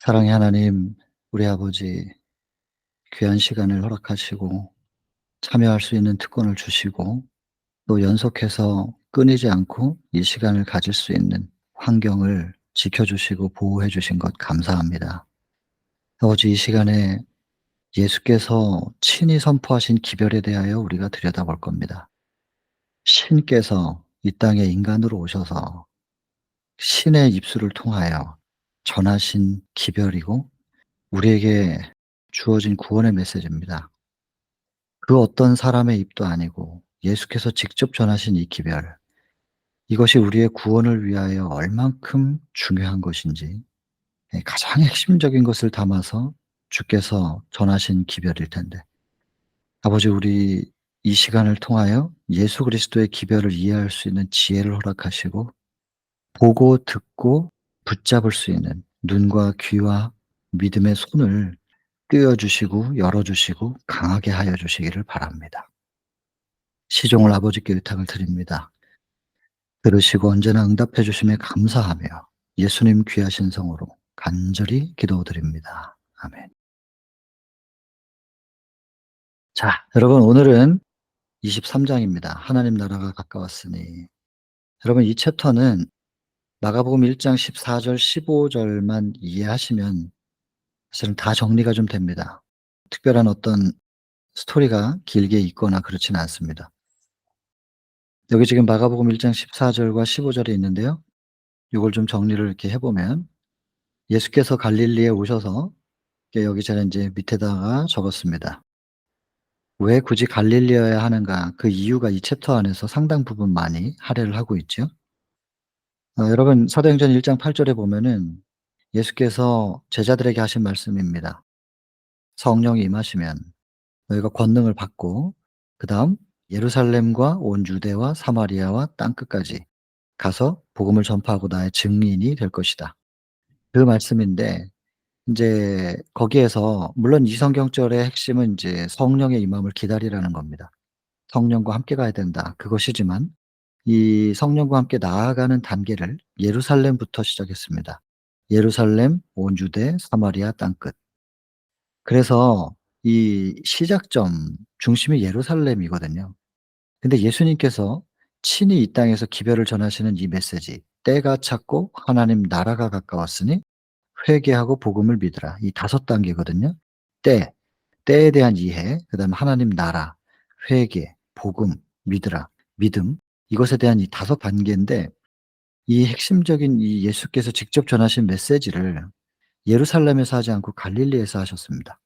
사랑의 하나님, 우리 아버지 귀한 시간을 허락하시고 참여할 수 있는 특권을 주시고 또 연속해서 끊이지 않고 이 시간을 가질 수 있는 환경을 지켜주시고 보호해 주신 것 감사합니다. 아버지, 이 시간에 예수께서 친히 선포하신 기별에 대하여 우리가 들여다볼 겁니다. 신께서 이 땅에 인간으로 오셔서 신의 입술을 통하여 전하신 기별이고 우리에게 주어진 구원의 메시지입니다. 그 어떤 사람의 입도 아니고 예수께서 직접 전하신 이 기별, 이것이 우리의 구원을 위하여 얼만큼 중요한 것인지 가장 핵심적인 것을 담아서 주께서 전하신 기별일 텐데, 아버지, 우리 이 시간을 통하여 예수 그리스도의 기별을 이해할 수 있는 지혜를 허락하시고 보고 듣고 붙잡을 수 있는 눈과 귀와 믿음의 손을 뜨여 주시고 열어 주시고 강하게 하여 주시기를 바랍니다. 시종을 아버지께 의탁을 드립니다. 들으시고 언제나 응답해 주심에 감사하며 예수님 귀하신 성으로 간절히 기도드립니다. 아멘. 자, 여러분, 오늘은 23 장입니다. 하나님 나라가 가까웠으니. 여러분, 이 챕터는 마가복음 1장 14절 15 절만 이해하시면 사실은 다 정리가 좀 됩니다. 특별한 어떤 스토리가 길게 있거나 그렇지는 않습니다. 여기 지금 마가복음 1장 14 절과 15 절이 있는데요. 요걸 좀 정리를 이렇게 해 보면, 예수께서 갈릴리에 오셔서, 여기 제가 인제 밑에다가 적었습니다. 왜 굳이 갈릴리여야 하는가, 그 이유가 이 챕터 안에서 상당 부분 많이 할애를 하고 있죠. 여러분, 사도행전 1장 8 절에 보면은 예수께서 제자들에게 하신 말씀입니다. "성령이 임하시면 너희가 권능을 받고 그다음 예루살렘과 온 유대와 사마리아와 땅 끝까지 가서 복음을 전파하고 나의 증인이 될 것이다." 그 말씀인데, 인제 거기에서 물론 이 성경절의 핵심은 인제 성령의 임함을 기다리라는 겁니다. 성령과 함께 가야 된다, 그것이지만 이 성령과 함께 나아가는 단계를 예루살렘부터 시작했습니다. 예루살렘, 온 유대, 사마리아 땅끝. 그래서 이 시작점 중심이 예루살렘이거든요. 근데 예수님께서 친히 이 땅에서 기별을 전하시는 이 메시지, 때가 찼고 하나님 나라가 가까웠으니 회개하고 복음을 믿으라. 이 5 단계거든요. 때, 때에 대한 이해, 그다음에 하나님 나라, 회개, 복음, 믿으라, 믿음, 이것에 대한 이 5 단계인데, 이 핵심적인 이 예수께서 직접 전하신 메시지를 예루살렘에서 하지 않고 갈릴리에서 하셨습니다.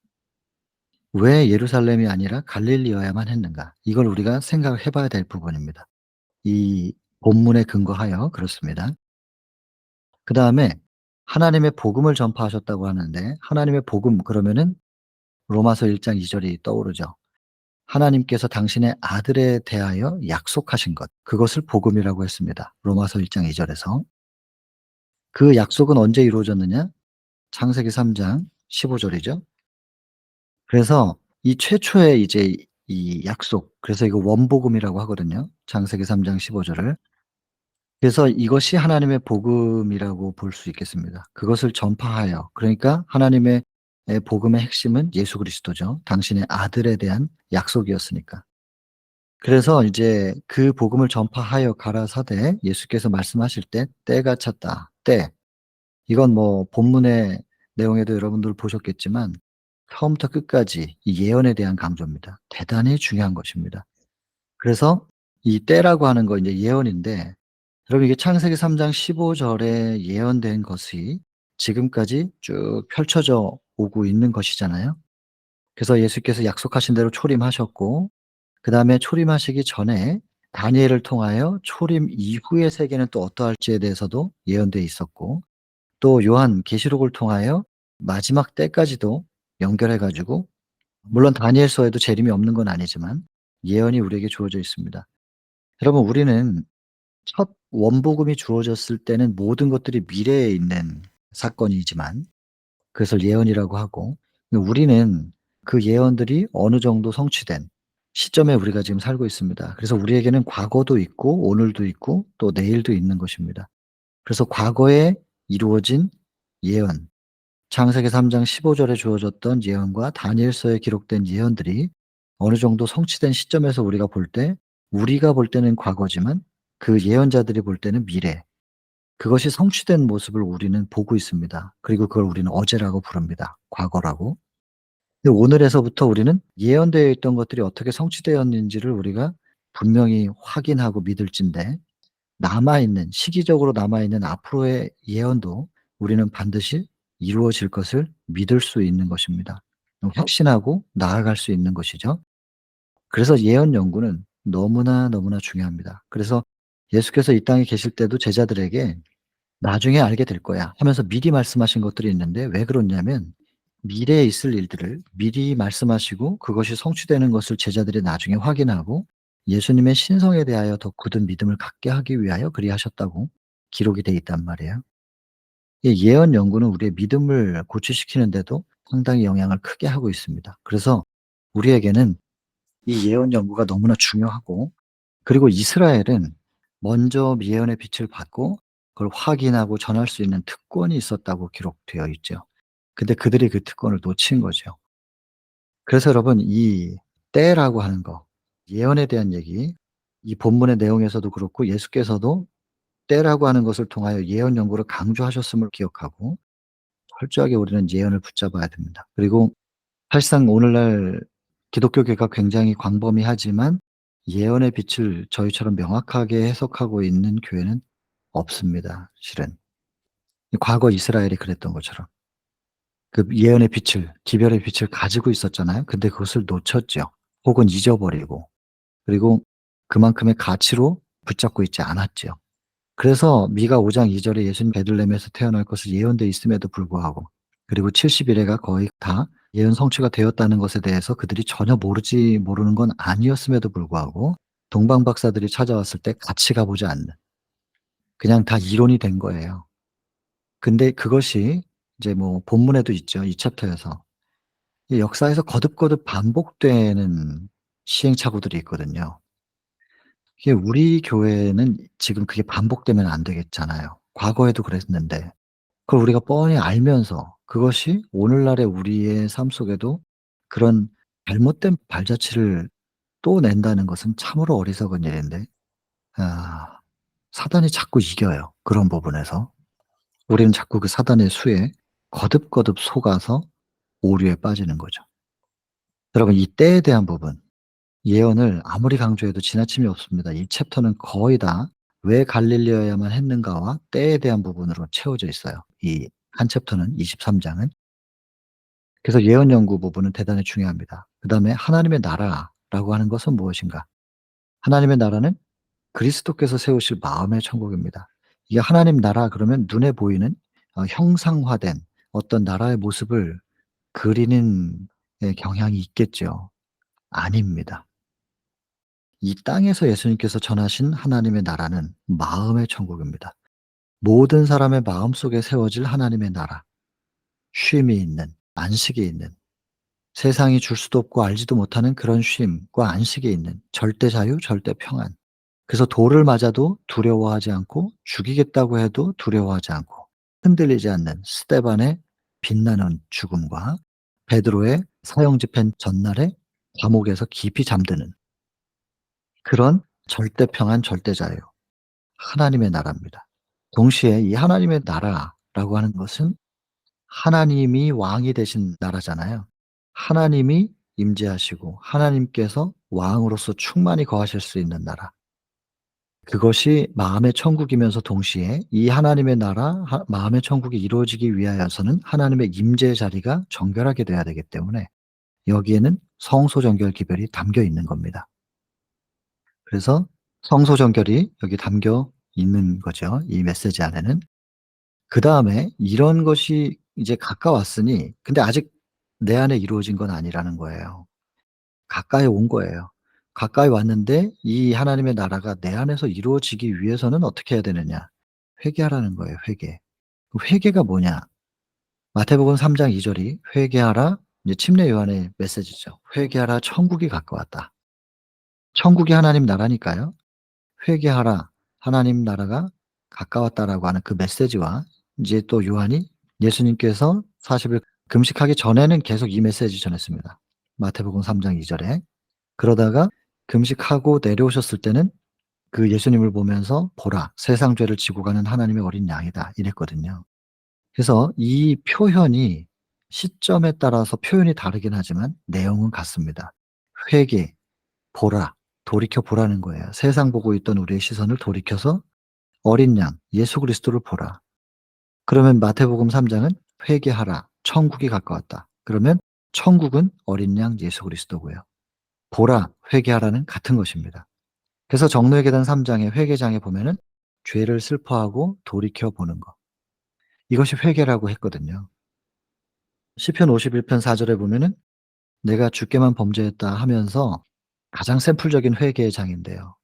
왜 예루살렘이 아니라 갈릴리여야만 했는가? 이걸 우리가 생각을 해 봐야 될 부분입니다. 이 본문에 근거하여 그렇습니다. 그다음에 하나님의 복음을 전파하셨다고 하는데, 하나님의 복음 그러면은 로마서 1장 2 절이 떠오르죠. 하나님께서 당신의 아들에 대하여 약속하신 것, 그것을 복음이라고 했습니다. 로마서 1장 2 절에서. 그 약속은 언제 이루어졌느냐? 창세기 3장 15 절이죠. 그래서 이 최초의 이제 이 약속, 그래서 이거 원복음이라고 하거든요. 창세기 3장 15 절을. 그래서 이것이 하나님의 복음이라고 볼 수 있겠습니다. 그것을 전파하여, 그러니까 하나님의 복음의 핵심은 예수 그리스도죠. 당신의 아들에 대한 약속이었으니까. 그래서 이제 그 복음을 전파하여 가라사대, 예수께서 말씀하실 때 "때가 찼다." 때, 이건 뭐 본문의 내용에도 여러분들 보셨겠지만 처음부터 끝까지 이 예언에 대한 강조입니다. 대단히 중요한 것입니다. 그래서 이 때라고 하는 거 인제 예언인데, 여러분, 이게 창세기 3장 15 절에 예언된 것이 지금까지 쭉 펼쳐져 오고 있는 것이잖아요. 그래서 예수께서 약속하신 대로 초림하셨고, 그다음에 초림하시기 전에 다니엘을 통하여 초림 이후의 세계는 또 어떠할지에 대해서도 예언돼 있었고, 또 요한 계시록을 통하여 마지막 때까지도 연결해 가지고, 물론 다니엘서에도 재림이 없는 건 아니지만 예언이 우리에게 주어져 있습니다. 여러분, 우리는 첫 원복음이 주어졌을 때는 모든 것들이 미래에 있는 사건이지만 그것을 예언이라고 하고, 근데 우리는 그 예언들이 어느 정도 성취된 시점에 우리가 지금 살고 있습니다. 그래서 우리에게는 과거도 있고 오늘도 있고 또 내일도 있는 것입니다. 그래서 과거에 이루어진 예언, 창세기 3장 15 절에 주어졌던 예언과 다니엘서에 기록된 예언들이 어느 정도 성취된 시점에서 우리가 볼 때는 과거지만 그 예언자들이 볼 때는 미래, 그것이 성취된 모습을 우리는 보고 있습니다. 그리고 그걸 우리는 어제라고 부릅니다. 과거라고. 근데 오늘에서부터 우리는 예언되어 있던 것들이 어떻게 성취되었는지를 우리가 분명히 확인하고 믿을진데, 시기적으로 남아있는 앞으로의 예언도 우리는 반드시 이루어질 것을 믿을 수 있는 것입니다. 확신하고 나아갈 수 있는 것이죠. 그래서 예언 연구는 너무나 너무나 중요합니다. 그래서 예수께서 이 땅에 계실 때도 제자들에게 "나중에 알게 될 거야." 하면서 미리 말씀하신 것들이 있는데, 왜 그러냐면 미래에 있을 일들을 미리 말씀하시고 그것이 성취되는 것을 제자들이 나중에 확인하고 예수님의 신성에 대하여 더 굳은 믿음을 갖게 하기 위하여 그리하셨다고 기록이 돼 있단 말이에요. 이 예언 연구는 우리의 믿음을 고취시키는 데도 상당히 영향을 크게 하고 있습니다. 그래서 우리에게는 이 예언 연구가 너무나 중요하고, 그리고 이스라엘은 먼저 예언의 빛을 받고 그걸 확인하고 전할 수 있는 특권이 있었다고 기록되어 있죠. 근데 그들이 그 특권을 놓친 거죠. 그래서 여러분, 이 때라고 하는 거, 예언에 대한 얘기, 이 본문의 내용에서도 그렇고 예수께서도 때라고 하는 것을 통하여 예언 연구를 강조하셨음을 기억하고 철저하게 우리는 예언을 붙잡아야 됩니다. 그리고 사실상 오늘날 기독교계가 굉장히 광범위하지만 예언의 빛을 저희처럼 명확하게 해석하고 있는 교회는 없습니다, 실은. 과거 이스라엘이 그랬던 것처럼. 그 예언의 빛을, 기별의 빛을 가지고 있었잖아요. 근데 그것을 놓쳤죠. 혹은 잊어버리고. 그리고 그만큼의 가치로 붙잡고 있지 않았죠. 그래서 미가 5장 2 절에 예수님 베들레헴에서 태어날 것을 예언되어 있음에도 불구하고, 그리고 70 일해가 거의 다 예언 성취가 되었다는 것에 대해서 그들이 전혀 모르는 건 아니었음에도 불구하고 동방 박사들이 찾아왔을 때 같이 가 보지 않는, 그냥 다 이론이 된 거예요. 근데 그것이 이제 뭐 본문에도 있죠. 이 챕터에서. 이 역사에서 거듭거듭 반복되는 시행착오들이 있거든요. 이게 우리 교회는 지금 그게 반복되면 안 되겠잖아요. 과거에도 그랬는데. 그걸 우리가 뻔히 알면서 그것이 오늘날의 우리의 삶 속에도 그런 잘못된 발자취를 또 낸다는 것은 참으로 어리석은 일인데, 아 사단이 자꾸 이겨요, 그런 부분에서. 우리는 자꾸 그 사단의 수에 거듭거듭 속아서 오류에 빠지는 거죠. 여러분, 이 때에 대한 부분, 예언을 아무리 강조해도 지나침이 없습니다. 이 챕터는 거의 다 왜 갈릴리여야만 했는가와 때에 대한 부분으로 채워져 있어요. 이 한 챕터는 23 장은. 그래서 예언 연구 부분은 대단히 중요합니다. 그다음에 하나님의 나라라고 하는 것은 무엇인가? 하나님의 나라는 그리스도께서 세우실 마음의 천국입니다. 이게 하나님 나라 그러면 눈에 보이는 형상화된 어떤 나라의 모습을 그리는 경향이 있겠죠. 아닙니다. 이 땅에서 예수님께서 전하신 하나님의 나라는 마음의 천국입니다. 모든 사람의 마음속에 세워질 하나님의 나라. 쉼이 있는, 안식이 있는, 세상이 줄 수도 없고 알지도 못하는 그런 쉼과 안식이 있는 절대 자유, 절대 평안. 그래서 돌을 맞아도 두려워하지 않고 죽이겠다고 해도 두려워하지 않고 흔들리지 않는 스데반의 빛나는 죽음과 베드로의 사형 집행 전날에 감옥에서 깊이 잠드는 그런 절대 평안, 절대 자유. 하나님의 나라입니다. 동시에 이 하나님의 나라라고 하는 것은 하나님이 왕이 되신 나라잖아요. 하나님이 임재하시고 하나님께서 왕으로서 충만히 거하실 수 있는 나라. 그것이 마음의 천국이면서 동시에 이 하나님의 나라, 마음의 천국이 이루어지기 위하여서는 하나님의 임재의 자리가 정결하게 돼야 되기 때문에 여기에는 성소정결 기별이 담겨 있는 겁니다. 그래서 성소정결이 여기 담겨 있는 거죠, 이 메시지 안에는. 그다음에 이런 것이 이제 가까웠으니, 근데 아직 내 안에 이루어진 건 아니라는 거예요. 가까이 온 거예요. 가까이 왔는데 이 하나님의 나라가 내 안에서 이루어지기 위해서는 어떻게 해야 되느냐? 회개하라는 거예요, 회개. 그 회개가 뭐냐? 마태복음 3장 2 절이 "회개하라." 이제 침례 요한의 메시지죠. "회개하라, 천국이 가까웠다." 천국이 하나님 나라니까요. "회개하라, 하나님 나라가 가까웠다."라고 하는 그 메시지와 이제 또 요한이 예수님께서 40일 금식하기 전에는 계속 이 메시지 전했습니다. 마태복음 3장 2 절에. 그러다가 금식하고 내려오셨을 때는 그 예수님을 보면서 "보라 세상 죄를 지고 가는 하나님의 어린 양이다." 이랬거든요. 그래서 이 표현이 시점에 따라서 표현이 다르긴 하지만 내용은 같습니다. 회개, 보라, 돌이켜 보라는 거예요. 세상 보고 있던 우리의 시선을 돌이켜서 어린 양 예수 그리스도를 보라. 그러면 마태복음 3 장은 회개하라 천국이 가까웠다. 그러면 천국은 어린 양 예수 그리스도고요. 보라, 회개하라는 같은 것입니다. 그래서 정로의 계단 3 장의 회개장에 보면은 죄를 슬퍼하고 돌이켜 보는 것. 이것이 회개라고 했거든요. 시편 51편 4 절에 보면은 "내가 주께만 범죄했다." 하면서 가장 샘플적인 회개의 장인데요.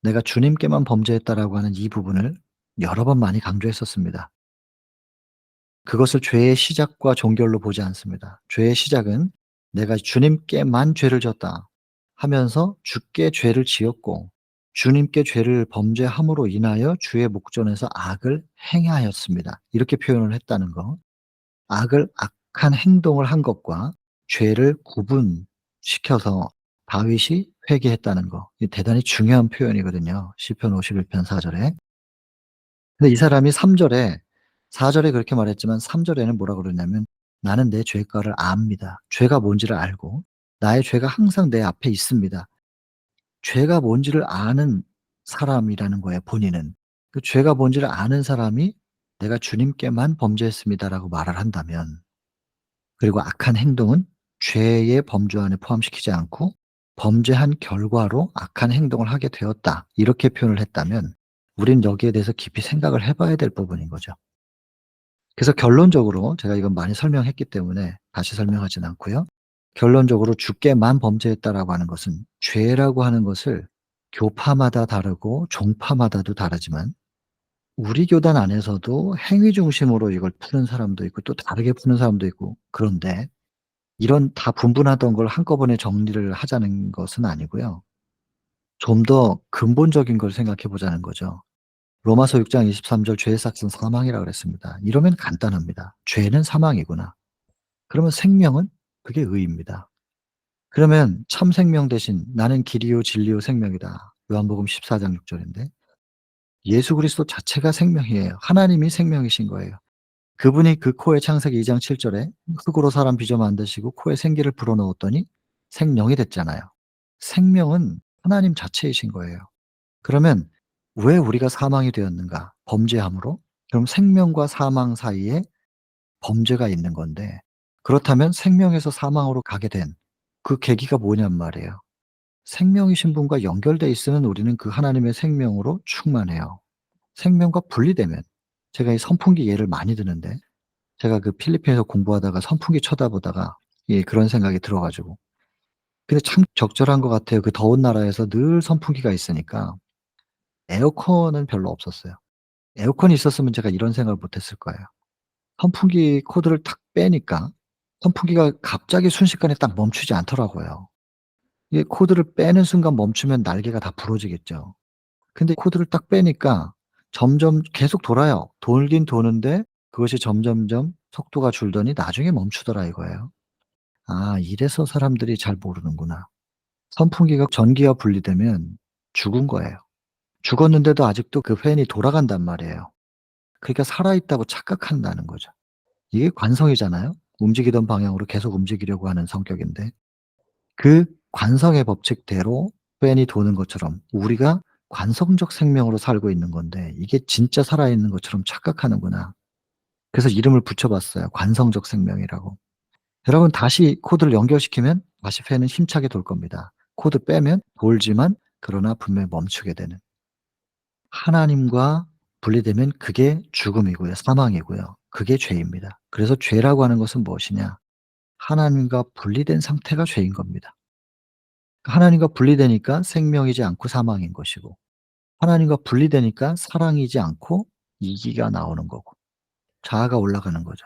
"내가 주님께만 범죄했다."라고 하는 이 부분을 여러 번 많이 강조했었습니다. 그것을 죄의 시작과 종결로 보지 않습니다. 죄의 시작은 '내가 주님께만 죄를 졌다.' 하면서 주께 죄를 지었고 주님께 죄를 범죄함으로 인하여 주의 목전에서 악을 행하였습니다. 이렇게 표현을 했다는 거. 악한 행동을 한 것과 죄를 구분시켜서 다윗이 회개했다는 거. 이 대단히 중요한 표현이거든요. 시편 51편 4 절에. 근데 이 사람이 3 절에 4 절에 그렇게 말했지만 3 절에는 뭐라 그러냐면 "나는 내 죄가를 압니다." 죄가 뭔지를 알고 나의 죄가 항상 내 앞에 있습니다. 죄가 뭔지를 아는 사람이라는 거예요 본인은. 그 죄가 뭔지를 아는 사람이 "내가 주님께만 범죄했습니다."라고 말을 한다면 그리고 악한 행동은 죄의 범주 안에 포함시키지 않고 범죄한 결과로 악한 행동을 하게 되었다. 이렇게 표현을 했다면 우린 여기에 대해서 깊이 생각을 해 봐야 될 부분인 거죠. 그래서 결론적으로 제가 이건 많이 설명했기 때문에 다시 설명하진 않고요. 결론적으로 "주께만 범죄했다."라고 하는 것은 죄라고 하는 것을 교파마다 다르고 종파마다도 다르지만 우리 교단 안에서도 행위 중심으로 이걸 푸는 사람도 있고 또 다르게 푸는 사람도 있고 그런데 이런 다 분분하던 걸 한꺼번에 정리를 하자는 것은 아니고요. 좀 더 근본적인 걸 생각해 보자는 거죠. 로마서 6장 23절 "죄의 삭은 사망이라." 그랬습니다. 이러면 간단합니다. 죄는 사망이구나. 그러면 생명은 그게 의입니다. 그러면 참 생명 대신 "나는 길이요 진리요 생명이다." 요한복음 14장 6 절인데 예수 그리스도 자체가 생명이에요. 하나님이 생명이신 거예요. 그분이 그 코에 창세기 2장 7 절에 흙으로 사람 빚어 만드시고 코에 생기를 불어넣었더니 생명이 됐잖아요. 생명은 하나님 자체이신 거예요. 그러면 왜 우리가 사망이 되었는가? 범죄함으로? 그럼 생명과 사망 사이에 범죄가 있는 건데 그렇다면 생명에서 사망으로 가게 된 그 계기가 뭐냔 말이에요. 생명이신 분과 연결돼 있으면 우리는 그 하나님의 생명으로 충만해요. 생명과 분리되면 제가 이 선풍기 예를 많이 드는데 제가 그 필리핀에서 공부하다가 선풍기 쳐다보다가 예 그런 생각이 들어 가지고 근데 참 적절한 것 같아요. 그 더운 나라에서 늘 선풍기가 있으니까 에어컨은 별로 없었어요. 에어컨이 있었으면 제가 이런 생각을 못 했을 거예요. 선풍기 코드를 탁 빼니까 선풍기가 갑자기 순식간에 딱 멈추지 않더라고요. 이게 코드를 빼는 순간 멈추면 날개가 다 부러지겠죠. 근데 코드를 딱 빼니까 점점 계속 돌아요. 돌긴 도는데 그것이 점점점 속도가 줄더니 나중에 멈추더라 이거예요. '아 이래서 사람들이 잘 모르는구나.' 선풍기가 전기와 분리되면 죽은 거예요. 죽었는데도 아직도 그 팬이 돌아간단 말이에요. 그러니까 살아있다고 착각한다는 거죠. 이게 관성이잖아요. 움직이던 방향으로 계속 움직이려고 하는 성격인데 그 관성의 법칙대로 팬이 도는 것처럼 우리가 관성적 생명으로 살고 있는 건데 이게 진짜 살아있는 것처럼 착각하는구나. 그래서 이름을 붙여 봤어요. 관성적 생명이라고. 여러분 다시 코드를 연결시키면 다시 팬은 힘차게 돌 겁니다. 코드 빼면 돌지만 그러나 분명히 멈추게 되는. 하나님과 분리되면 그게 죽음이고요. 사망이고요. 그게 죄입니다. 그래서 죄라고 하는 것은 무엇이냐? 하나님과 분리된 상태가 죄인 겁니다. 하나님과 분리되니까 생명이지 않고 사망인 것이고 하나님과 분리되니까 사랑이지 않고 이기가 나오는 거고 자아가 올라가는 거죠.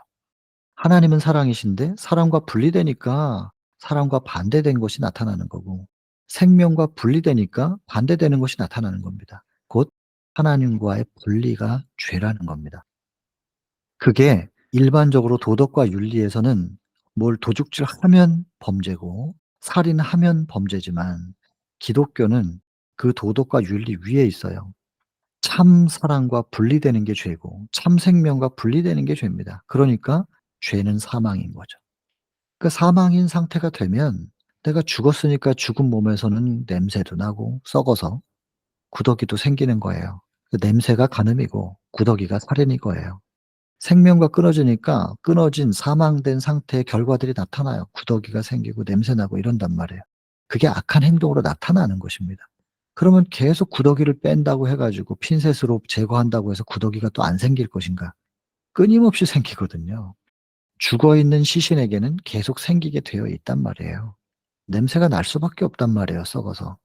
하나님은 사랑이신데 사랑과 분리되니까 사랑과 반대된 것이 나타나는 거고 생명과 분리되니까 반대되는 것이 나타나는 겁니다. 곧 하나님과의 분리가 죄라는 겁니다. 그게 일반적으로 도덕과 윤리에서는 뭘 도둑질하면 범죄고 살인하면 범죄지만 기독교는 그 도덕과 윤리 위에 있어요. 참 사랑과 분리되는 게 죄고 참 생명과 분리되는 게 죄입니다. 그러니까 죄는 사망인 거죠. 그 사망인 상태가 되면 내가 죽었으니까 죽은 몸에서는 냄새도 나고 썩어서 구더기도 생기는 거예요. 그 냄새가 간음이고 구더기가 살인인 거예요. 생명과 끊어지니까 끊어진 사망된 상태의 결과들이 나타나요. 구더기가 생기고 냄새 나고 이런단 말이에요. 그게 악한 행동으로 나타나는 것입니다. 그러면 계속 구더기를 뺀다고 해 가지고 핀셋으로 제거한다고 해서 구더기가 또 안 생길 것인가? 끊임없이 생기거든요. 죽어 있는 시신에게는 계속 생기게 되어 있단 말이에요. 냄새가 날 수밖에 없단 말이에요, 썩어서.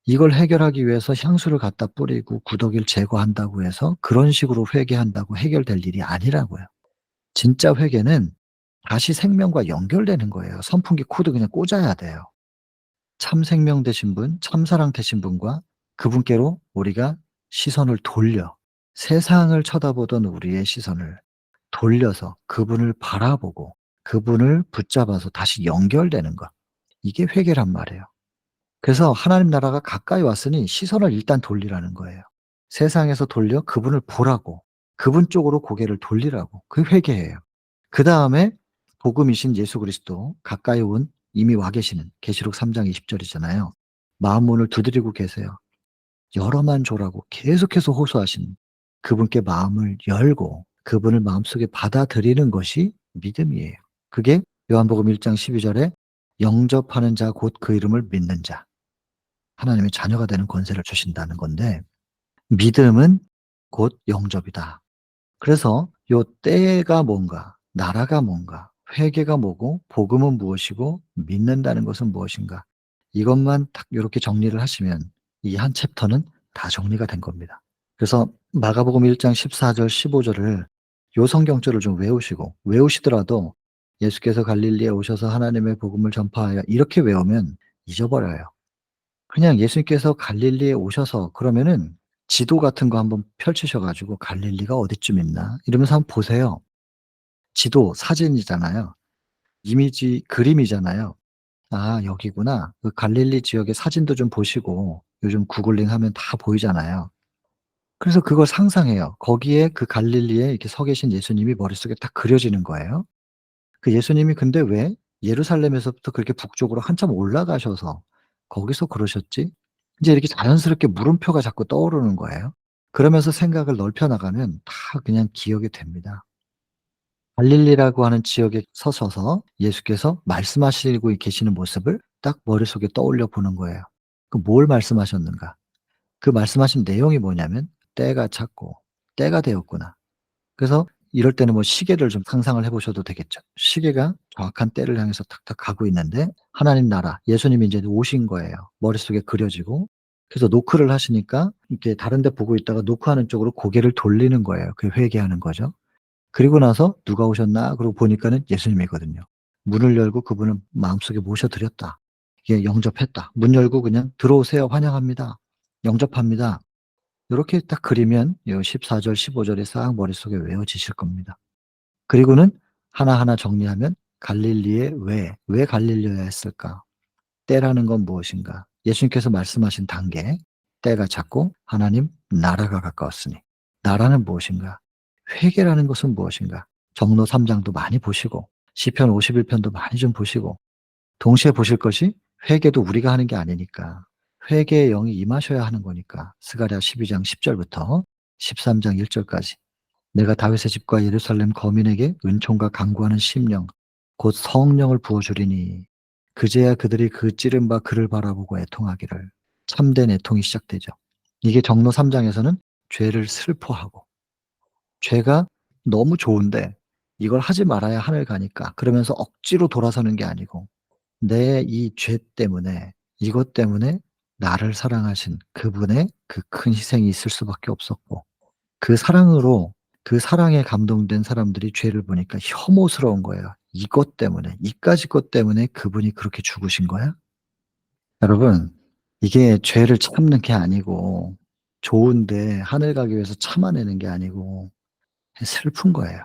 이걸 해결하기 위해서 향수를 갖다 뿌리고 구더기를 제거한다고 해서 그런 식으로 회개한다고 해결될 일이 아니라고요. 진짜 회개는 다시 생명과 연결되는 거예요. 선풍기 코드 그냥 꽂아야 돼요. 참 생명 되신 분, 참 사랑 되신 분과 그분께로 우리가 시선을 돌려 세상을 쳐다보던 우리의 시선을 돌려서 그분을 바라보고 그분을 붙잡아서 다시 연결되는 것. 이게 회개란 말이에요. 그래서 하나님 나라가 가까이 왔으니 시선을 일단 돌리라는 거예요. 세상에서 돌려 그분을 보라고 그분 쪽으로 고개를 돌리라고. 그게 회개예요. 그다음에 복음이신 예수 그리스도 가까이 온 이미 와 계시는 계시록 3장 20 절이잖아요. 마음 문을 두드리고 계세요. 열어만 줘라고 계속해서 호소하신 그분께 마음을 열고 그분을 마음속에 받아들이는 것이 믿음이에요. 그게 요한복음 1장 12 절에 영접하는 자 곧 그 이름을 믿는 자. 하나님의 자녀가 되는 권세를 주신다는 건데 믿음은 곧 영접이다. 그래서 요 때가 뭔가, 나라가 뭔가, 회개가 뭐고, 복음은 무엇이고, 믿는다는 것은 무엇인가. 이것만 딱 요렇게 정리를 하시면 이 한 챕터는 다 정리가 된 겁니다. 그래서 마가복음 1장 14절 15 절을 요 성경절을 좀 외우시고 외우시더라도 예수께서 갈릴리에 오셔서 하나님의 복음을 전파하여 이렇게 외우면 잊어버려요. 그냥 예수님께서 갈릴리에 오셔서 그러면은 지도 같은 거 한번 펼치셔 가지고 '갈릴리가 어디쯤 있나?' 이러면서 한번 보세요. 지도 사진이잖아요. 이미지 그림이잖아요. '아 여기구나.' 그 갈릴리 지역의 사진도 좀 보시고 요즘 구글링 하면 다 보이잖아요. 그래서 그걸 상상해요. 거기에 그 갈릴리에 이렇게 서 계신 예수님이 머릿속에 딱 그려지는 거예요. 그 예수님이 근데 왜 예루살렘에서부터 그렇게 북쪽으로 한참 올라가셔서 거기서 그러셨지? 인제 이렇게 자연스럽게 물음표가 자꾸 떠오르는 거예요. 그러면서 생각을 넓혀 나가면 다 그냥 기억이 됩니다. 갈릴리라고 하는 지역에 서셔서 예수께서 말씀하시고 계시는 모습을 딱 머릿속에 떠올려 보는 거예요. 그 뭘 말씀하셨는가? 그 말씀하신 내용이 뭐냐면 "때가 찼고 때가 되었구나." 그래서 이럴 때는 뭐 시계를 좀 상상을 해 보셔도 되겠죠. 시계가 정확한 때를 향해서 탁탁 가고 있는데 하나님 나라 예수님이 인제 오신 거예요. 머릿속에 그려지고. 그래서 노크를 하시니까 이렇게 다른 데 보고 있다가 노크하는 쪽으로 고개를 돌리는 거예요. 그게 회개하는 거죠. 그리고 나서 '누가 오셨나?' 그러고 보니까는 예수님이거든요. 문을 열고 그분을 마음속에 모셔 드렸다. 이게 영접했다. 문 열고 그냥 "들어오세요. 환영합니다. 영접합니다." 요렇게 딱 그리면 요 14절 15 절이 싹 머릿속에 외워지실 겁니다. 그리고는 하나하나 정리하면 갈릴리에 왜 갈릴리여야 했을까? 때라는 건 무엇인가? 예수님께서 말씀하신 단계, 때가 찼고 하나님 나라가 가까웠으니. 나라는 무엇인가? 회개라는 것은 무엇인가? 정로 3 장도 많이 보시고 시편 51 편도 많이 좀 보시고 동시에 보실 것이 회개도 우리가 하는 게 아니니까 회개의 영이 임하셔야 하는 거니까 스가랴 12장 10 절부터 13장 1 절까지 내가 다윗의 집과 예루살렘 거민에게 은총과 강구하는 심령 곧 성령을 부어 주리니 그제야 그들이 그 찌른 바 그를 바라보고 애통하기를. 참된 애통이 시작되죠. 이게 정로 3 장에서는 죄를 슬퍼하고 죄가 너무 좋은데 이걸 하지 말아야 하늘 가니까 그러면서 억지로 돌아서는 게 아니고 내 이 죄 때문에 이것 때문에 나를 사랑하신 그분의 그 큰 희생이 있을 수밖에 없었고 그 사랑으로 그 사랑에 감동된 사람들이 죄를 보니까 혐오스러운 거예요. '이것 때문에 이까짓 것 때문에 그분이 그렇게 죽으신 거야?' 여러분 이게 죄를 참는 게 아니고 좋은데 하늘 가기 위해서 참아내는 게 아니고 슬픈 거예요.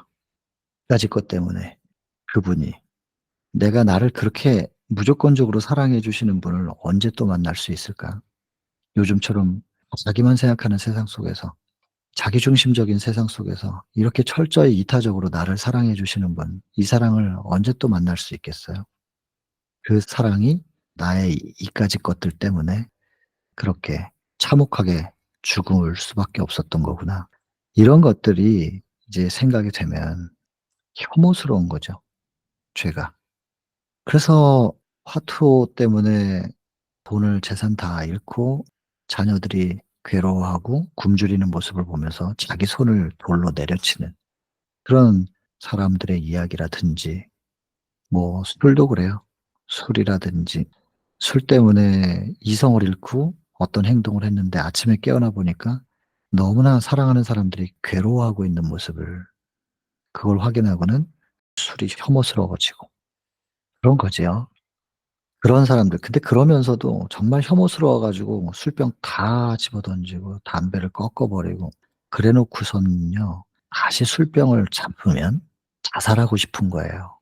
이까짓 것 때문에 그분이 내가 나를 그렇게 무조건적으로 사랑해 주시는 분을 언제 또 만날 수 있을까? 요즘처럼 자기만 생각하는 세상 속에서, 자기중심적인 세상 속에서 이렇게 철저히 이타적으로 나를 사랑해 주시는 분, 이 사랑을 언제 또 만날 수 있겠어요? 그 사랑이 나의 이까짓 것들 때문에 그렇게 참혹하게 죽을 수밖에 없었던 거구나. 이런 것들이 이제 생각이 되면 혐오스러운 거죠, 죄가. 그래서 화투 때문에 돈을 재산 다 잃고 자녀들이 괴로워하고 굶주리는 모습을 보면서 자기 손을 돌로 내려치는 그런 사람들의 이야기라든지, 뭐 술도 그래요. 술이라든지 술 때문에 이성을 잃고 어떤 행동을 했는데 아침에 깨어나 보니까 너무나 사랑하는 사람들이 괴로워하고 있는 모습을, 그걸 확인하고는 술이 혐오스러워지고 그런 거지요. 그런 사람들, 근데 그러면서도 정말 혐오스러워 가지고 술병 다 집어던지고 담배를 꺾어 버리고 그래 놓고서는요, 다시 술병을 잡으면 자살하고 싶은 거예요.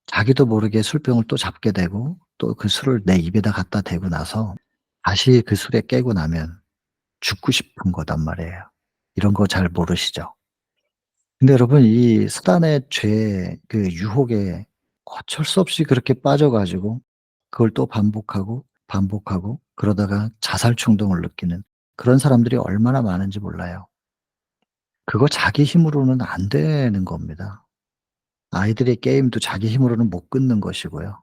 자기도 모르게 술병을 또 잡게 되고 또 그 술을 내 입에다 갖다 대고 나서 다시 그 술에 깨고 나면 죽고 싶은 거단 말이에요. 이런 거 잘 모르시죠? 근데 여러분, 이 사단의 죄 그 유혹에 어쩔 수 없이 그렇게 빠져 가지고 그걸 또 반복하고, 반복하고 그러다가 자살 충동을 느끼는 그런 사람들이 얼마나 많은지 몰라요. 그거 자기 힘으로는 안 되는 겁니다. 아이들의 게임도 자기 힘으로는 못 끊는 것이고요.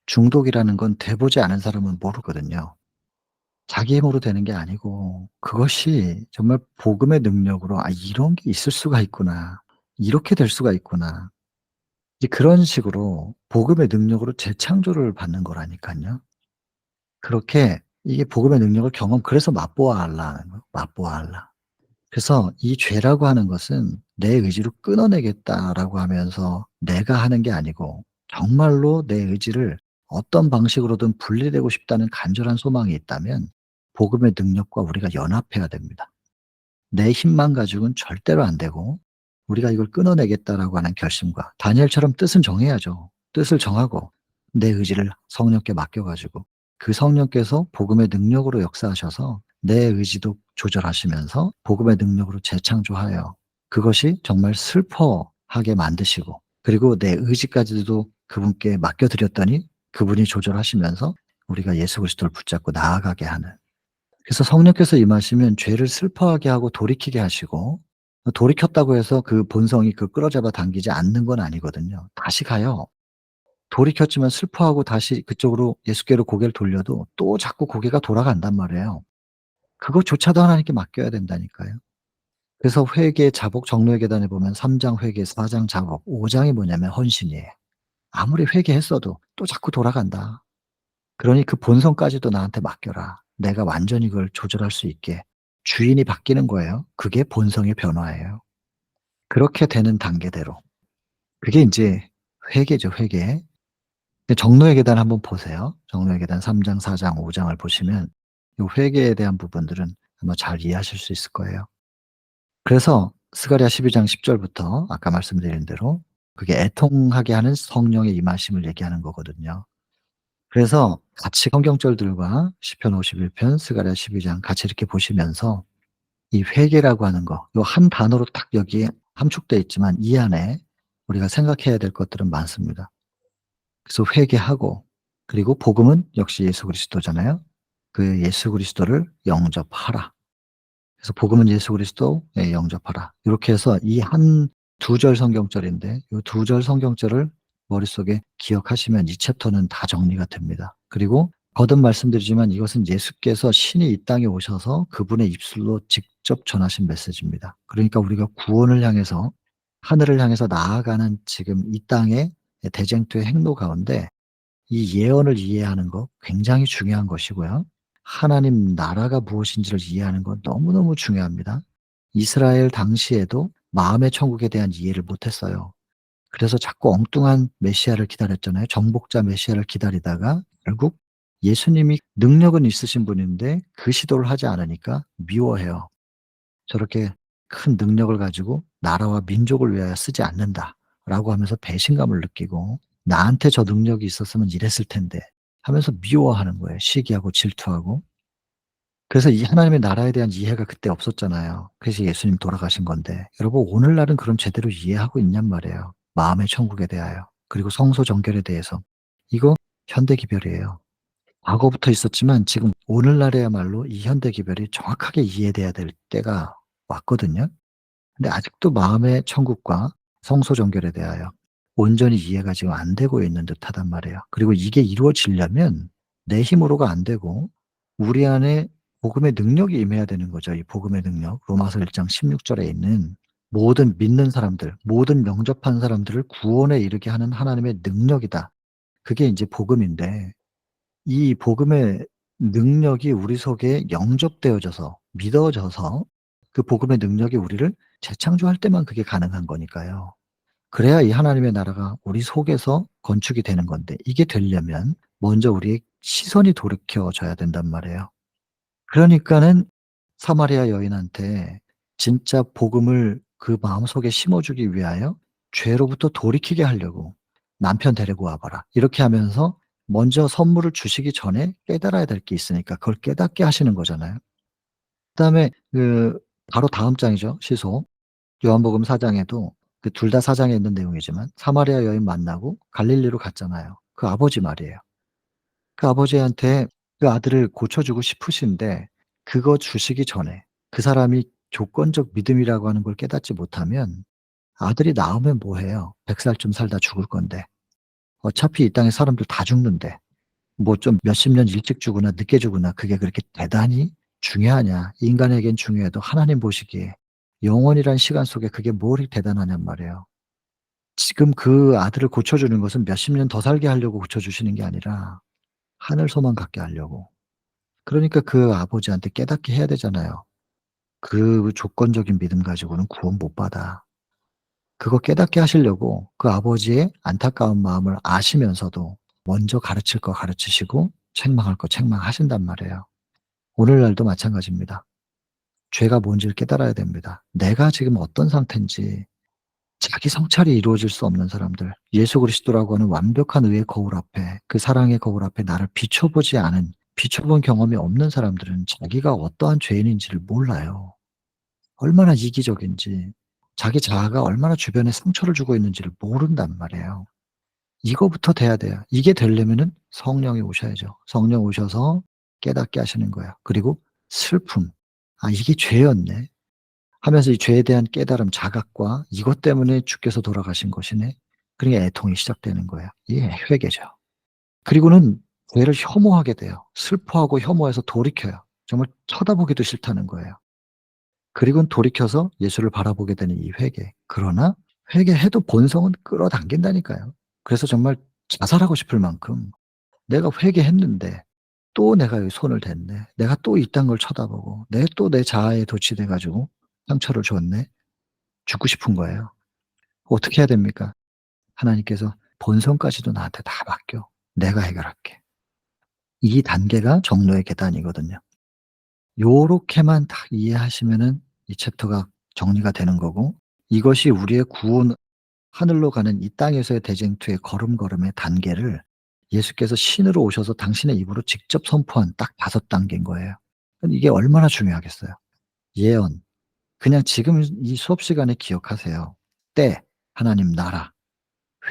중독이라는 건 돼 보지 않은 사람은 모르거든요. 자기 힘으로 되는 게 아니고 그것이 정말 복음의 능력으로 '아 이런 게 있을 수가 있구나. 이렇게 될 수가 있구나.' 이제 그런 식으로 복음의 능력으로 재창조를 받는 거라니깐요. 그렇게 이게 복음의 능력을 그래서 맛보아 알라는 거예요. 맛보아 알라. 그래서 이 죄라고 하는 것은 '내 의지로 끊어내겠다.'라고 하면서 내가 하는 게 아니고 정말로 내 의지를 어떤 방식으로든 분리되고 싶다는 간절한 소망이 있다면 복음의 능력과 우리가 연합해야 됩니다. 내 힘만 가지고는 절대로 안 되고 우리가 '이걸 끊어내겠다.'라고 하는 결심과 다니엘처럼 뜻은 정해야죠. 뜻을 정하고 내 의지를 성령께 맡겨 가지고 그 성령께서 복음의 능력으로 역사하셔서 내 의지도 조절하시면서 복음의 능력으로 재창조하여 그것이 정말 슬퍼하게 만드시고, 그리고 내 의지까지도 그분께 맡겨 드렸더니 그분이 조절하시면서 우리가 예수 그리스도를 붙잡고 나아가게 하는, 그래서 성령께서 임하시면 죄를 슬퍼하게 하고 돌이키게 하시고, 돌이켰다고 해서 그 본성이 끌어잡아 당기지 않는 건 아니거든요. 다시 가요. 돌이켰지만 슬퍼하고 다시 그쪽으로 예수께로 고개를 돌려도 또 자꾸 고개가 돌아간단 말이에요. 그거조차도 하나님께 맡겨야 된다니까요. 그래서 회개 자복 정로의 계단에 보면 3장 회개, 4장 자복, 5 장이 뭐냐면 헌신이에요. 아무리 회개했어도 또 자꾸 돌아간다. 그러니 그 본성까지도 나한테 맡겨라. 내가 완전히 그걸 조절할 수 있게. 주인이 바뀌는 거예요. 그게 본성의 변화예요. 그렇게 되는 단계대로. 그게 인제 회개죠, 회개. 근데 정노의 계단 한번 보세요. 정노의 계단 3 장, 4 장, 5 장을 보시면 요 회개에 대한 부분들은 아마 잘 이해하실 수 있을 거예요. 그래서 스가랴 12장 10 절부터 아까 말씀드린 대로 그게 애통하게 하는 성령의 임하심을 얘기하는 거거든요. 그래서 같이 성경절들과 시편 51 편, 스가랴 12장 같이 이렇게 보시면서 이 회개라고 하는 거, 요 한 단어로 딱 여기에 함축되어 있지만 이 안에 우리가 생각해야 될 것들은 많습니다. 그래서 회개하고, 그리고 복음은 역시 예수 그리스도잖아요. 그 예수 그리스도를 영접하라. 그래서 복음은 예수 그리스도에 영접하라. 요렇게 해서 이 한 두 절 성경절인데 요 두 절 성경절을 머릿속에 기억하시면 이 챕터는 다 정리가 됩니다. 그리고 거듭 말씀드리지만 이것은 예수께서 신이 이 땅에 오셔서 그분의 입술로 직접 전하신 메시지입니다. 그러니까 우리가 구원을 향해서, 하늘을 향해서 나아가는 지금 이 땅의 대쟁투의 행로 가운데 이 예언을 이해하는 거 굉장히 중요한 것이고요. 하나님 나라가 무엇인지를 이해하는 건 너무너무 중요합니다. 이스라엘 당시에도 마음의 천국에 대한 이해를 못 했어요. 그래서 자꾸 엉뚱한 메시아를 기다렸잖아요. 정복자 메시아를 기다리다가 결국 예수님이 능력은 있으신 분인데 그 시도를 하지 않으니까 미워해요. '저렇게 큰 능력을 가지고 나라와 민족을 위하여 쓰지 않는다.' 라고 하면서 배신감을 느끼고 '나한테 저 능력이 있었으면 이랬을 텐데.' 하면서 미워하는 거예요. 시기하고 질투하고. 그래서 이 하나님의 나라에 대한 이해가 그때 없었잖아요. 그래서 예수님 돌아가신 건데. 여러분 오늘날은 그럼 제대로 이해하고 있냔 말이에요. 마음의 천국에 대하여. 그리고 성소 정결에 대해서. 이거 현대 기별이에요. 과거부터 있었지만 지금 오늘날에야말로 이 현대 기별이 정확하게 이해돼야 될 때가 왔거든요. 근데 아직도 마음의 천국과 성소 정결에 대하여 온전히 이해가 지금 안 되고 있는 듯하단 말이에요. 그리고 이게 이루어지려면 내 힘으로가 안 되고 우리 안에 복음의 능력이 임해야 되는 거죠. 이 복음의 능력. 로마서 1장 16 절에 있는 모든 믿는 사람들, 모든 영접한 사람들을 구원에 이르게 하는 하나님의 능력이다. 그게 인제 복음인데 이 복음의 능력이 우리 속에 영접되어져서 믿어져서 그 복음의 능력이 우리를 재창조할 때만 그게 가능한 거니까요. 그래야 이 하나님의 나라가 우리 속에서 건축이 되는 건데 이게 되려면 먼저 우리의 시선이 돌이켜져야 된단 말이에요. 그러니까는 사마리아 여인한테 진짜 복음을 그 마음속에 심어 주기 위하여 죄로부터 돌이키게 하려고 "남편 데리고 와 봐라." 이렇게 하면서 먼저 선물을 주시기 전에 깨달아야 될 게 있으니까 그걸 깨닫게 하시는 거잖아요. 그다음에 바로 다음 장이죠, 시속. 요한복음 4 장에도 그 둘 다 4 장에 있는 내용이지만 사마리아 여인 만나고 갈릴리로 갔잖아요. 그 아버지 말이에요. 그 아버지한테 그 아들을 고쳐 주고 싶으신데 그거 주시기 전에 그 사람이 조건적 믿음이라고 하는 걸 깨닫지 못하면 아들이 낳으면 뭐 해요? 100 살쯤 살다 죽을 건데. 어차피 이 땅에 사람들 다 죽는데 뭐 좀 몇십 년 일찍 죽으나 늦게 죽으나 그게 그렇게 대단히 중요하냐. 인간에겐 중요해도 하나님 보시기에 영원이란 시간 속에 그게 뭘 대단하냔 말이에요. 지금 그 아들을 고쳐 주는 것은 몇십 년 더 살게 하려고 고쳐 주시는 게 아니라 하늘 소망 갖게 하려고. 그러니까 그 아버지한테 깨닫게 해야 되잖아요. 그 조건적인 믿음 가지고는 구원 못 받아. 그거 깨닫게 하시려고 그 아버지의 안타까운 마음을 아시면서도 먼저 가르칠 거 가르치시고 책망할 거 책망하신단 말이에요. 오늘날도 마찬가지입니다. 죄가 뭔지를 깨달아야 됩니다. 내가 지금 어떤 상태인지 자기 성찰이 이루어질 수 없는 사람들, 예수 그리스도라고 하는 완벽한 의의 거울 앞에 그 사랑의 거울 앞에 나를 비춰보지 않은 비춰본 경험이 없는 사람들은 자기가 어떠한 죄인인지를 몰라요. 얼마나 이기적인지 자기 자아가 얼마나 주변에 상처를 주고 있는지를 모른단 말이에요. 이거부터 돼야 돼요. 이게 되려면은 성령이 오셔야죠. 성령 오셔서 깨닫게 하시는 거예요. 그리고 슬픔. '아 이게 죄였네.' 하면서 이 죄에 대한 깨달음, 자각과 '이것 때문에 주께서 돌아가신 것이네.' 그러니까 애통이 시작되는 거예요. 이게 회개죠. 그리고는 죄를 혐오하게 돼요. 슬퍼하고 혐오해서 돌이켜요. 정말 쳐다보기도 싫다는 거예요. 그리고는 돌이켜서 예수를 바라보게 되는 이 회개. 그러나 회개해도 본성은 끌어당긴다니까요. 그래서 정말 자살하고 싶을 만큼 '내가 회개했는데 또 내가 여기 손을 댔네. 내가 또 이딴 걸 쳐다보고 또 내 자아에 도취돼 가지고 상처를 줬네.' 죽고 싶은 거예요. 어떻게 해야 됩니까? 하나님께서 본성까지도 나한테 다 맡겨. 내가 해결할게. 이 단계가 정로의 계단이거든요. 요렇게만 딱 이해하시면은 이 챕터가 정리가 되는 거고 이것이 우리의 구원 하늘로 가는 이 땅에서의 대쟁투의 걸음걸음의 단계를 예수께서 신으로 오셔서 당신의 입으로 직접 선포한 딱 5 단계인 거예요. 이게 얼마나 중요하겠어요. 예언. 그냥 지금 이 수업 시간에 기억하세요. 때, 하나님 나라,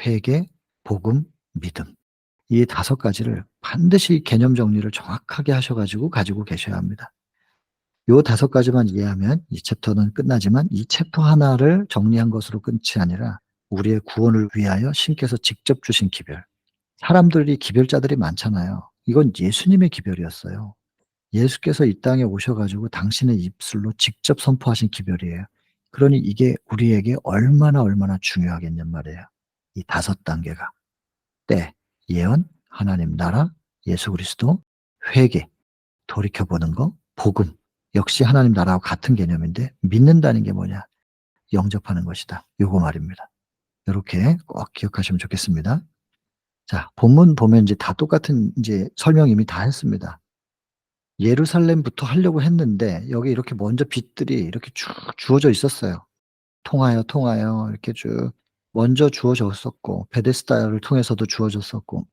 회개, 복음, 믿음. 이 5 가지를 반드시 개념 정리를 정확하게 하셔 가지고 가지고 계셔야 합니다. 요 5 가지만 이해하면 이 챕터는 끝나지만 이 챕터 하나를 정리한 것으로 끝이 아니라 우리의 구원을 위하여 신께서 직접 주신 기별. 사람들이 기별자들이 많잖아요. 이건 예수님의 기별이었어요. 예수께서 이 땅에 오셔 가지고 당신의 입술로 직접 선포하신 기별이에요. 그러니 이게 우리에게 얼마나 중요하겠냔 말이에요. 이 5 단계가. 때, 예언, 하나님 나라, 예수 그리스도, 회개, 돌이켜 보는 거, 복음. 역시 하나님 나라와 같은 개념인데 믿는다는 게 뭐냐? 영접하는 것이다. 요거 말입니다. 요렇게 꼭 기억하시면 좋겠습니다. 자, 본문 보면 인제 다 똑같은 인제 설명 이미 다 했습니다. 예루살렘부터 하려고 했는데 여기 이렇게 먼저 빛들이 이렇게 쭉 주어져 있었어요. 통하여 이렇게 쭉. 먼저 주어졌었고 베데스다를 통해서도 주어졌었고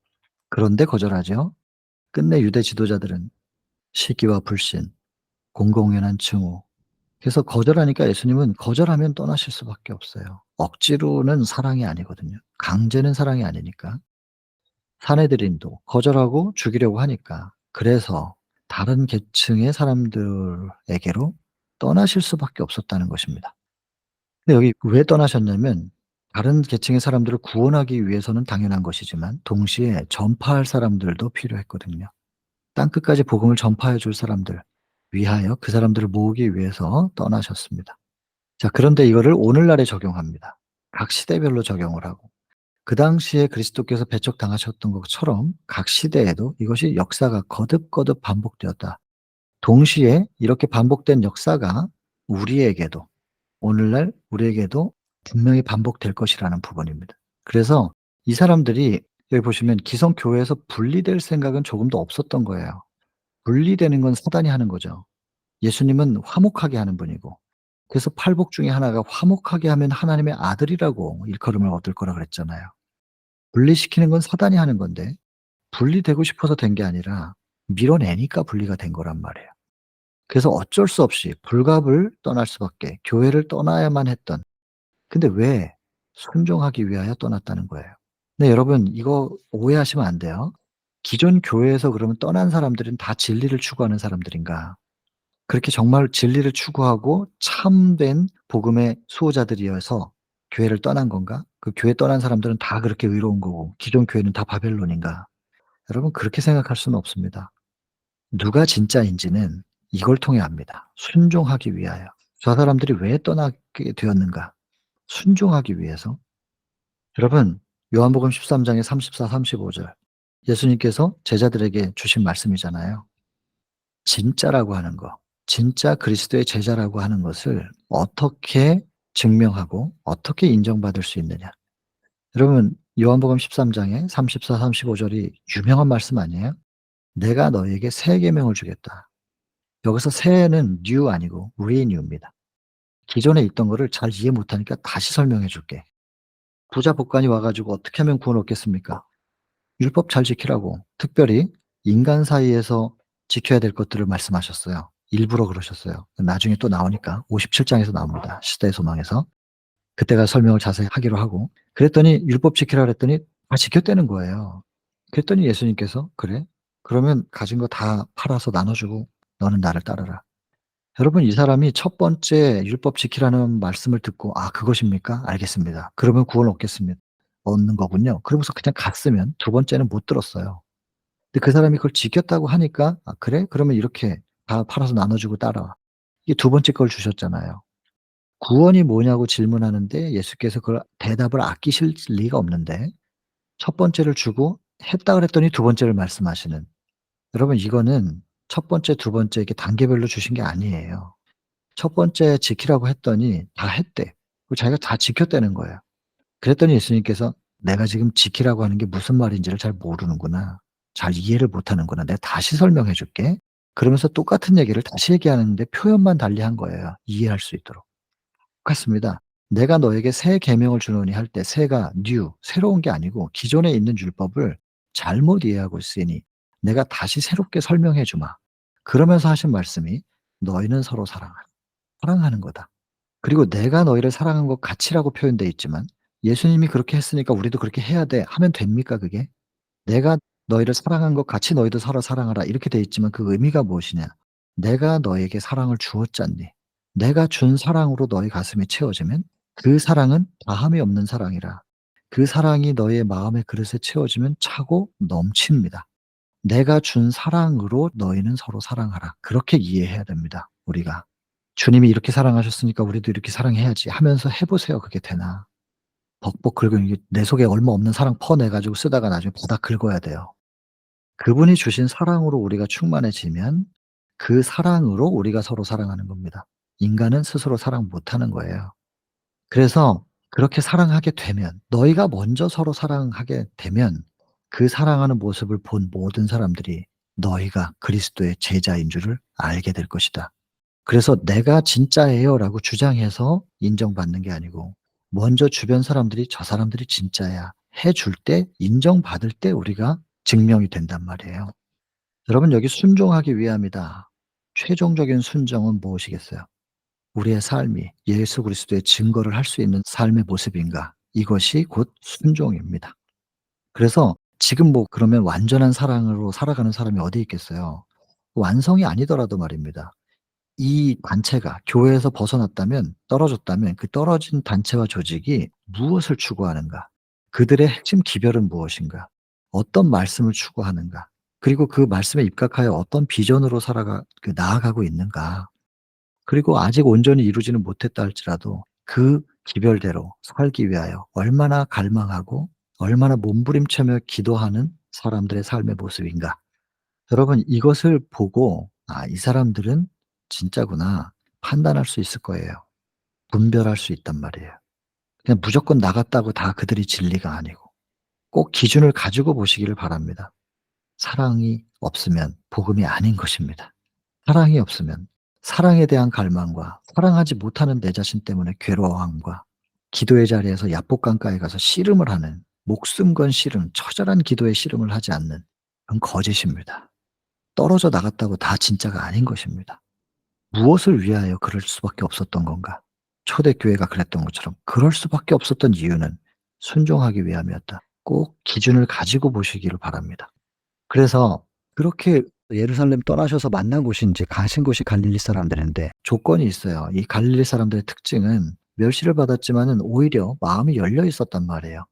그런데 거절하죠. 끝내 유대 지도자들은 시기와 불신, 공공연한 증오 그래서 거절하니까 예수님은 거절하면 떠나실 수밖에 없어요. 억지로는 사랑이 아니거든요. 강제는 사랑이 아니니까. 사내들인도 거절하고 죽이려고 하니까. 그래서 다른 계층의 사람들에게로 떠나실 수밖에 없었다는 것입니다. 근데 여기 왜 떠나셨냐면 다른 계층의 사람들을 구원하기 위해서는 당연한 것이지만 동시에 전파할 사람들도 필요했거든요. 땅끝까지 복음을 전파해 줄 사람들 위하여 그 사람들을 모으기 위해서 떠나셨습니다. 자 그런데 이거를 오늘날에 적용합니다. 각 시대별로 적용을 하고 그 당시에 그리스도께서 배척당하셨던 것처럼 각 시대에도 이것이 역사가 거듭거듭 반복되었다. 동시에 이렇게 반복된 역사가 우리에게도 오늘날 우리에게도 분명히 반복될 것이라는 부분입니다. 그래서 이 사람들이 여기 보시면 기성교회에서 분리될 생각은 조금도 없었던 거예요. 분리되는 건 사단이 하는 거죠. 예수님은 화목하게 하는 분이고 그래서 팔복 중에 하나가 화목하게 하면 하나님의 아들이라고 일컬음을 얻을 거라 그랬잖아요. 분리시키는 건 사단이 하는 건데 분리되고 싶어서 된 게 아니라 밀어내니까 분리가 된 거란 말이에요. 그래서 어쩔 수 없이 불갑을 떠날 수밖에 교회를 떠나야만 했던 근데 왜? 순종하기 위하여 떠났다는 거예요. 근데 여러분 이거 오해하시면 안 돼요. 기존 교회에서 그러면 떠난 사람들은 다 진리를 추구하는 사람들인가? 그렇게 정말 진리를 추구하고 참된 복음의 수호자들이어서 교회를 떠난 건가? 그 교회 떠난 사람들은 다 그렇게 의로운 거고 기존 교회는 다 바벨론인가? 여러분 그렇게 생각할 수는 없습니다. 누가 진짜인지는 이걸 통해 압니다. 순종하기 위하여. 저 사람들이 왜 떠나게 되었는가? 순종하기 위해서. 여러분 요한복음 13 장의 34, 35절 예수님께서 제자들에게 주신 말씀이잖아요. 진짜라고 하는 거, 진짜 그리스도의 제자라고 하는 것을 어떻게 증명하고 어떻게 인정받을 수 있느냐. 여러분 요한복음 13 장의 34, 35 절이 유명한 말씀 아니에요? "내가 너희에게 새 계명을 주겠다." 여기서 새는 new 아니고 renew입니다. 기존에 있던 거를 잘 이해 못하니까 다시 설명해 줄게. 부자 법관이 와 가지고 "어떻게 하면 구원 얻겠습니까?" 율법 잘 지키라고 특별히 인간 사이에서 지켜야 될 것들을 말씀하셨어요. 일부러 그러셨어요. 나중에 또 나오니까 57 장에서 나옵니다. 시대의 소망에서. 그때가 설명을 자세히 하기로 하고 그랬더니 율법 지키라 그랬더니 다 지켰다는 거예요. 그랬더니 예수님께서 "그래? 그러면 가진 거 다 팔아서 나눠 주고 너는 나를 따르라." 여러분 이 사람이 첫 번째 율법 지키라는 말씀을 듣고 '아 그것입니까? 알겠습니다. 그러면 구원 얻겠습니다.' 얻는 거군요. 그러고서 그냥 갔으면 두 번째는 못 들었어요. 근데 그 사람이 그걸 지켰다고 하니까 '아 그래? 그러면 이렇게 다 팔아서 나눠 주고 따라와.' 이게 두 번째 걸 주셨잖아요. 구원이 뭐냐고 질문하는데 예수께서 그걸 대답을 아끼실 리가 없는데 첫 번째를 주고 했다 그랬더니 두 번째를 말씀하시는. 여러분 이거는 첫 번째, 두 번째 이렇게 단계별로 주신 게 아니에요. 첫 번째 지키라고 했더니 다 했대. 그리고 자기가 다 지켰다는 거예요. 그랬더니 예수님께서 "내가 지금 지키라고 하는 게 무슨 말인지를 잘 모르는구나. 잘 이해를 못 하는구나. 내가 다시 설명해 줄게." 그러면서 똑같은 얘기를 다시 얘기하는데 표현만 달리한 거예요, 이해할 수 있도록. 똑같습니다. "내가 너에게 새 계명을 주노니." 할 때 새가 new 새로운 게 아니고 기존에 있는 율법을 잘못 이해하고 있으니 내가 다시 새롭게 설명해 주마. 그러면서 하신 말씀이 "너희는 서로 사랑하라." 사랑하는 거다. 그리고 "내가 너희를 사랑한 것 같이."라고 표현되어 있지만 예수님이 그렇게 했으니까 우리도 그렇게 해야 돼 하면 됩니까 그게? "내가 너희를 사랑한 것 같이 너희도 서로 사랑하라." 이렇게 돼 있지만 그 의미가 무엇이냐? "내가 너에게 사랑을 주었잖니." 내가 준 사랑으로 너희 가슴이 채워지면 그 사랑은 다함이 없는 사랑이라. 그 사랑이 너의 마음의 그릇에 채워지면 차고 넘칩니다. 내가 준 사랑으로 너희는 서로 사랑하라. 그렇게 이해해야 됩니다 우리가. 주님이 이렇게 사랑하셨으니까 우리도 이렇게 사랑해야지 하면서 해 보세요. 그게 되나. 벅벅 긁으면 이게 내 속에 얼마 없는 사랑 퍼내 가지고 쓰다가 나중에 바닥 긁어야 돼요. 그분이 주신 사랑으로 우리가 충만해지면 그 사랑으로 우리가 서로 사랑하는 겁니다. 인간은 스스로 사랑 못 하는 거예요. 그래서 그렇게 사랑하게 되면 너희가 먼저 서로 사랑하게 되면 그 사랑하는 모습을 본 모든 사람들이 너희가 그리스도의 제자인 줄을 알게 될 것이다. 그래서 "내가 진짜예요."라고 주장해서 인정받는 게 아니고 먼저 주변 사람들이 '저 사람들이 진짜야.' 해줄 때 인정받을 때 우리가 증명이 된단 말이에요. 여러분 여기 순종하기 위함이다. 최종적인 순종은 무엇이겠어요? 우리의 삶이 예수 그리스도의 증거를 할 수 있는 삶의 모습인가? 이것이 곧 순종입니다. 그래서 지금 뭐 그러면 완전한 사랑으로 살아가는 사람이 어디 있겠어요? 완성이 아니더라도 말입니다. 이 단체가 교회에서 벗어났다면 떨어졌다면 그 떨어진 단체와 조직이 무엇을 추구하는가? 그들의 핵심 기별은 무엇인가? 어떤 말씀을 추구하는가? 그리고 그 말씀에 입각하여 어떤 비전으로 나아가고 있는가? 그리고 아직 온전히 이루지는 못했다 할지라도 그 기별대로 살기 위하여 얼마나 갈망하고 얼마나 몸부림치며 기도하는 사람들의 삶의 모습인가. 여러분 이것을 보고 '아 이 사람들은 진짜구나.' 판단할 수 있을 거예요. 분별할 수 있단 말이에요. 그냥 무조건 나갔다고 다 그들이 진리가 아니고 꼭 기준을 가지고 보시기를 바랍니다. 사랑이 없으면 복음이 아닌 것입니다. 사랑이 없으면 사랑에 대한 갈망과 사랑하지 못하는 내 자신 때문에 괴로워함과 기도의 자리에서 야복강가에 가서 씨름을 하는 목숨 건 씨름, 처절한 기도의 씨름을 하지 않는 그건 거짓입니다. 떨어져 나갔다고 다 진짜가 아닌 것입니다. 무엇을 위하여 그럴 수밖에 없었던 건가? 초대교회가 그랬던 것처럼 그럴 수밖에 없었던 이유는 순종하기 위함이었다. 꼭 기준을 가지고 보시기를 바랍니다. 그래서 그렇게 예루살렘 떠나셔서 만난 곳이 인제 가신 곳이 갈릴리 사람들인데 조건이 있어요. 이 갈릴리 사람들의 특징은 멸시를 받았지만은 오히려 마음이 열려 있었단 말이에요.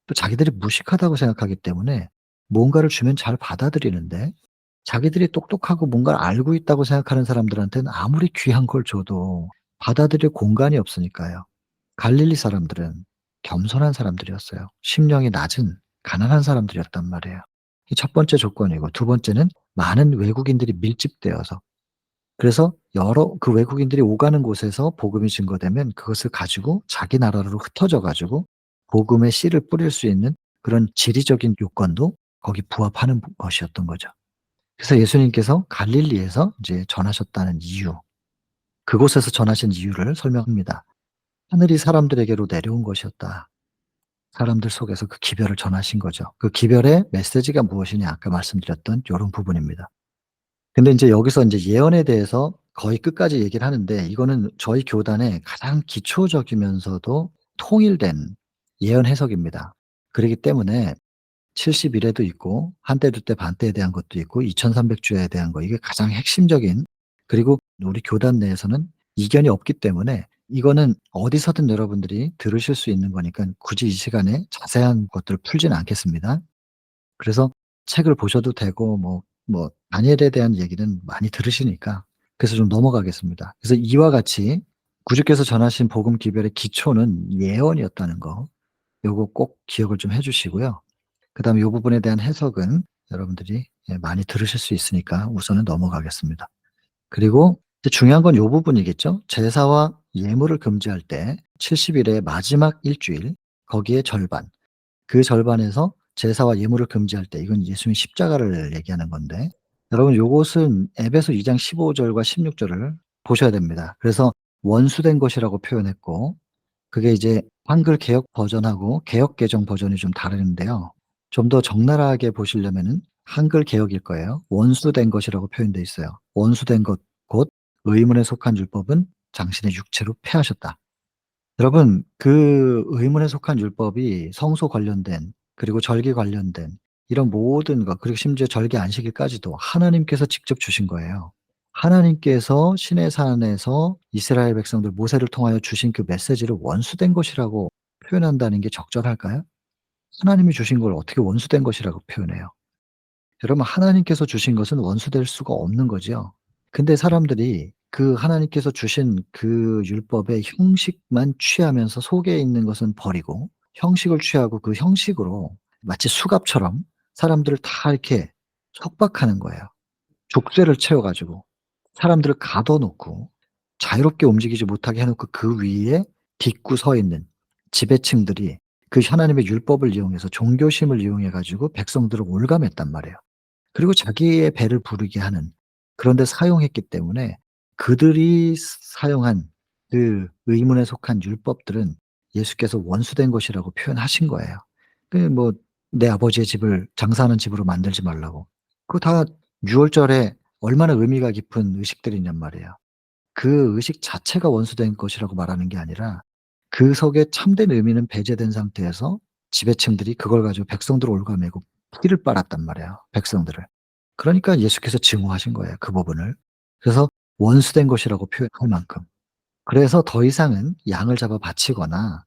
또 자기들이 무식하다고 생각하기 때문에 뭔가를 주면 잘 받아들이는데 자기들이 똑똑하고 뭔가를 알고 있다고 생각하는 사람들한테는 아무리 귀한 걸 줘도 받아들일 공간이 없으니까요. 갈릴리 사람들은 겸손한 사람들이었어요. 심령이 낮은 가난한 사람들이었단 말이에요. 이 첫 번째 조건이고 두 번째는 많은 외국인들이 밀집되어서 그래서 여러 그 외국인들이 오가는 곳에서 복음이 증거되면 그것을 가지고 자기 나라로 흩어져 가지고 복음의 씨를 뿌릴 수 있는 그런 지리적인 요건도 거기 부합하는 것이었던 거죠. 그래서 예수님께서 갈릴리에서 이제 전하셨다는 이유, 그곳에서 전하신 이유를 설명합니다. 하늘이 사람들에게로 내려온 것이었다. 사람들 속에서 그 기별을 전하신 거죠. 그 기별의 메시지가 무엇이냐 아까 말씀드렸던 요런 부분입니다. 근데 인제 여기서 인제 예언에 대해서 거의 끝까지 얘기를 하는데 이거는 저희 교단의 가장 기초적이면서도 통일된 예언 해석입니다. 그러기 때문에 70 일에도 있고 한때 두때 반때에 대한 것도 있고 2300 주야에 대한 거 이게 가장 핵심적인 그리고 우리 교단 내에서는 이견이 없기 때문에 이거는 어디서든 여러분들이 들으실 수 있는 거니깐 굳이 이 시간에 자세한 것들을 풀지는 않겠습니다. 그래서 책을 보셔도 되고 다니엘에 대한 얘기는 많이 들으시니까 그래서 좀 넘어가겠습니다. 그래서 이와 같이 구주께서 전하신 복음 기별의 기초는 예언이었다는 거 요거 꼭 기억을 좀 해 주시고요. 그다음에 요 부분에 대한 해석은 여러분들이 많이 들으실 수 있으니까 우선은 넘어가겠습니다. 그리고 이제 중요한 건 요 부분이겠죠. 제사와 예물을 금지할 때 70 일의 마지막 일주일 거기에 절반 그 절반에서 제사와 예물을 금지할 때 이건 예수님의 십자가를 얘기하는 건데 여러분 요것은 에베소 2장 15 절과 16 절을 보셔야 됩니다. 그래서 원수된 것이라고 표현했고 그게 이제 한글 개역 버전하고 개역 개정 버전이 좀 다른데요. 좀 더 적나라하게 보시려면은 한글 개역일 거예요. 원수된 것이라고 표현돼 있어요. 원수된 것 곧 의문에 속한 율법은 당신의 육체로 폐하셨다. 여러분 그 의문에 속한 율법이 성소 관련된 그리고 절기 관련된 이런 모든 것 그리고 심지어 절기 안식일까지도 하나님께서 직접 주신 거예요. 하나님께서 시내 산에서 이스라엘 백성들 모세를 통하여 주신 그 메시지를 원수된 것이라고 표현한다는 게 적절할까요? 하나님이 주신 걸 어떻게 원수된 것이라고 표현해요? 여러분 하나님께서 주신 것은 원수될 수가 없는 거죠. 근데 사람들이 그 하나님께서 주신 그 율법의 형식만 취하면서 속에 있는 것은 버리고 형식을 취하고 그 형식으로 마치 수갑처럼 사람들을 다 이렇게 속박하는 거예요. 족쇄를 채워 가지고 사람들을 가둬 놓고 자유롭게 움직이지 못하게 해 놓고 그 위에 딛고 서 있는 지배층들이 그 하나님의 율법을 이용해서 종교심을 이용해 가지고 백성들을 올감했단 말이에요. 그리고 자기의 배를 부르게 하는 그런 데 사용했기 때문에 그들이 사용한 그 의문에 속한 율법들은 예수께서 원수된 것이라고 표현하신 거예요. 그 뭐 내 아버지의 집을 장사하는 집으로 만들지 말라고. 그거 다 유월절에 얼마나 의미가 깊은 의식들이냔 말이에요. 그 의식 자체가 원수된 것이라고 말하는 게 아니라 그 속에 참된 의미는 배제된 상태에서 지배층들이 그걸 가지고 백성들을 올가매고 피를 빨았단 말이에요, 백성들을. 그러니까 예수께서 증오하신 거예요, 그 부분을. 그래서 원수된 것이라고 표현할 만큼. 그래서 더 이상은 양을 잡아 바치거나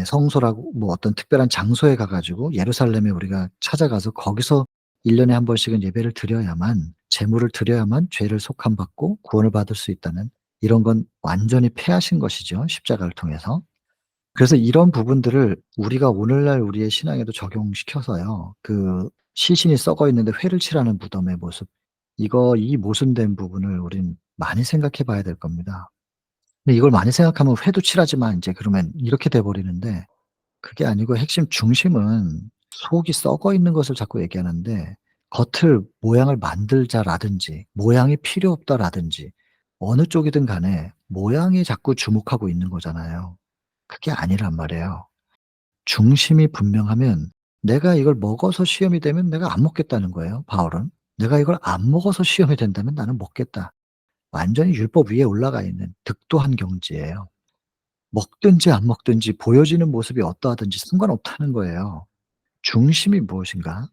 성소라고 뭐 어떤 특별한 장소에 가 가지고 예루살렘에 우리가 찾아가서 거기서 1 년에 한 번씩은 예배를 드려야만 제물을 드려야만 죄를 속함 받고 구원을 받을 수 있다는 이런 건 완전히 폐하신 것이죠, 십자가를 통해서. 그래서 이런 부분들을 우리가 오늘날 우리의 신앙에도 적용시켜서요. 그 시신이 썩어 있는데 회를 칠하는 무덤의 모습, 이 모순된 부분을 우린 많이 생각해 봐야 될 겁니다. 근데 이걸 많이 생각하면 회도 칠하지 마 인제 그러면 이렇게 돼 버리는데 그게 아니고 핵심 중심은 속이 썩어 있는 것을 자꾸 얘기하는데 겉을 모양을 만들자라든지 모양이 필요 없다라든지 어느 쪽이든 간에 모양에 자꾸 주목하고 있는 거잖아요. 그게 아니란 말이에요. 중심이 분명하면 내가 이걸 먹어서 시험이 되면 내가 안 먹겠다는 거예요, 바울은. 내가 이걸 안 먹어서 시험이 된다면 나는 먹겠다. 완전히 율법 위에 올라가 있는 득도한 경지예요. 먹든지 안 먹든지 보여지는 모습이 어떠하든지 상관없다는 거예요. 중심이 무엇인가?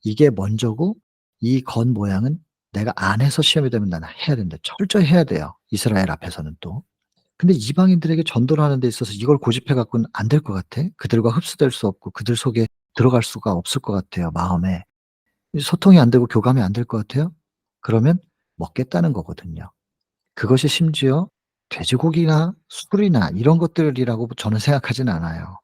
이게 먼저고 이 겉모양은 내가 안 해서 시험이 되면 나는 해야 된다. 철저히 해야 돼요, 이스라엘 앞에서는 또. 근데 이방인들에게 전도를 하는 데 있어서 이걸 고집해 갖고는 안 될 것 같아. 그들과 흡수될 수 없고 그들 속에 들어갈 수가 없을 것 같아요, 마음에. 이 소통이 안 되고 교감이 안 될 것 같아요? 그러면 먹겠다는 거거든요. 그것이 심지어 돼지고기나 술이나 이런 것들이라고 저는 생각하진 않아요.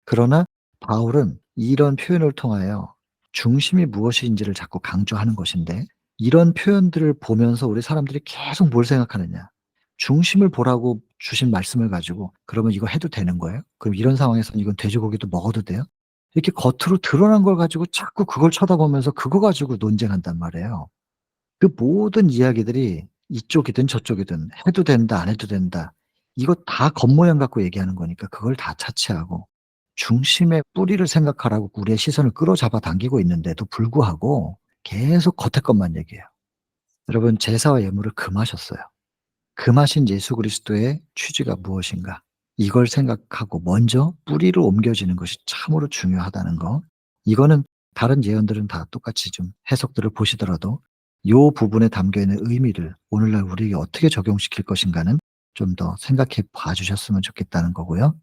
그러나 바울은 이런 표현을 통하여 중심이 무엇인지를 자꾸 강조하는 것인데 이런 표현들을 보면서 우리 사람들이 계속 뭘 생각하느냐. 중심을 보라고 주신 말씀을 가지고 '그러면 이거 해도 되는 거예요? 그럼 이런 상황에서는 이건 돼지고기도 먹어도 돼요?' 이렇게 겉으로 드러난 걸 가지고 자꾸 그걸 쳐다보면서 그거 가지고 논쟁한단 말이에요. 그 모든 이야기들이 이쪽이든 저쪽이든 해도 된다 안 해도 된다. 이거 다 겉모양 갖고 얘기하는 거니까 그걸 다 차치하고 중심의 뿌리를 생각하라고 우리의 시선을 끌어잡아 당기고 있는데도 불구하고 계속 겉의 것만 얘기해요. 여러분 제사와 예물을 금하셨어요. 금하신 예수 그리스도의 취지가 무엇인가? 이걸 생각하고 먼저 뿌리로 옮겨지는 것이 참으로 중요하다는 거. 이거는 다른 예언들은 다 똑같이 좀 해석들을 보시더라도 요 부분에 담겨 있는 의미를 오늘날 우리에게 어떻게 적용시킬 것인가는 좀 더 생각해 봐 주셨으면 좋겠다는 거고요.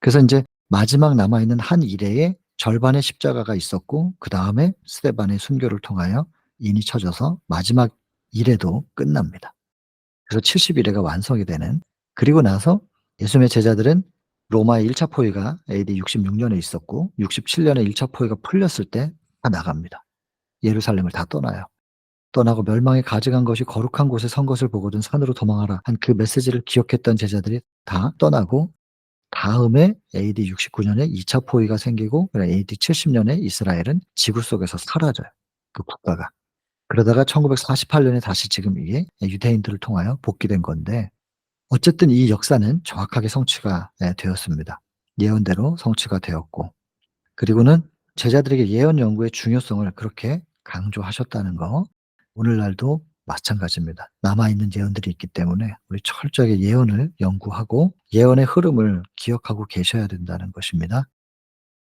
그래서 인제 마지막 남아 있는 한 일해에 절반의 십자가가 있었고 그다음에 스데반의 순교를 통하여 인이 쳐져서 마지막 일해도 끝납니다. 그래서 70 일해가 완성이 되는, 그리고 나서 예수님의 제자들은 로마의 1차 포위가 AD 66 년에 있었고 67 년에 1차 포위가 풀렸을 때 다 나갑니다. 예루살렘을 다 떠나요. 떠나고 멸망에 가증한 것이 거룩한 곳에 선 것을 보거든 산으로 도망하라 한 그 메시지를 기억했던 제자들이 다 떠나고 다음에 AD 69 년에 2차 포위가 생기고 AD 70 년에 이스라엘은 지구 속에서 사라져요, 그 국가가. 그러다가 1948 년에 다시 지금 이게 유대인들을 통하여 복귀된 건데 어쨌든 이 역사는 정확하게 성취가 되었습니다. 예언대로 성취가 되었고 그리고는 제자들에게 예언 연구의 중요성을 그렇게 강조하셨다는 거. 오늘날도 마찬가지입니다. 남아 있는 예언들이 있기 때문에 우리 철저하게 예언을 연구하고 예언의 흐름을 기억하고 계셔야 된다는 것입니다.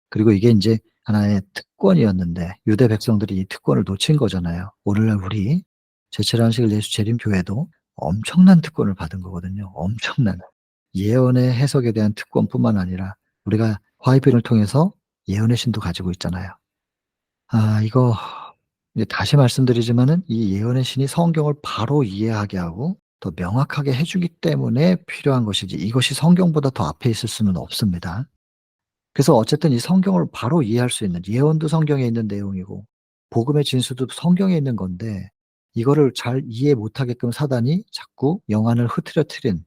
그리고 이게 인제 하나의 특권이었는데 유대 백성들이 이 특권을 놓친 거잖아요. 오늘날 우리 제칠안식일 예수 재림교회도 엄청난 특권을 받은 거거든요. 엄청난. 예언의 해석에 대한 특권뿐만 아니라 우리가 화이비를 통해서 예언의 신도 가지고 있잖아요. 이거 이제 다시 말씀드리지만은 이 예언의 신이 성경을 바로 이해하게 하고 더 명확하게 해 주기 때문에 필요한 것이지 이것이 성경보다 더 앞에 있을 수는 없습니다. 그래서 어쨌든 이 성경을 바로 이해할 수 있는, 예언도 성경에 있는 내용이고 복음의 진수도 성경에 있는 건데 이거를 잘 이해 못하게끔 사단이 자꾸 영안을 흐트러뜨린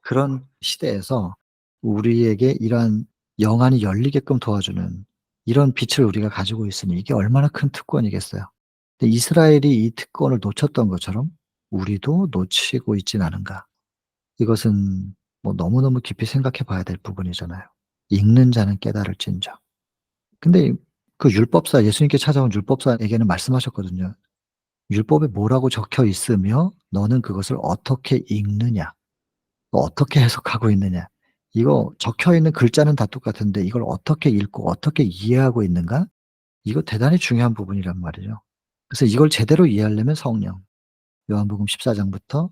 그런 시대에서 우리에게 이러한 영안이 열리게끔 도와주는 이런 빛을 우리가 가지고 있으니 이게 얼마나 큰 특권이겠어요. 근데 이스라엘이 이 특권을 놓쳤던 것처럼 우리도 놓치고 있진 않은가. 이것은 뭐 너무너무 깊이 생각해 봐야 될 부분이잖아요. 읽는 자는 깨달을진저. 근데 그 율법사 예수님께 찾아온 율법사에게는 말씀하셨거든요. 율법에 뭐라고 적혀 있으며 너는 그것을 어떻게 읽느냐, 어떻게 해석하고 있느냐. 이거 적혀 있는 글자는 다 똑같은데 이걸 어떻게 읽고 어떻게 이해하고 있는가? 이거 대단히 중요한 부분이란 말이죠. 그래서 이걸 제대로 이해하려면 성령, 요한복음 14 장부터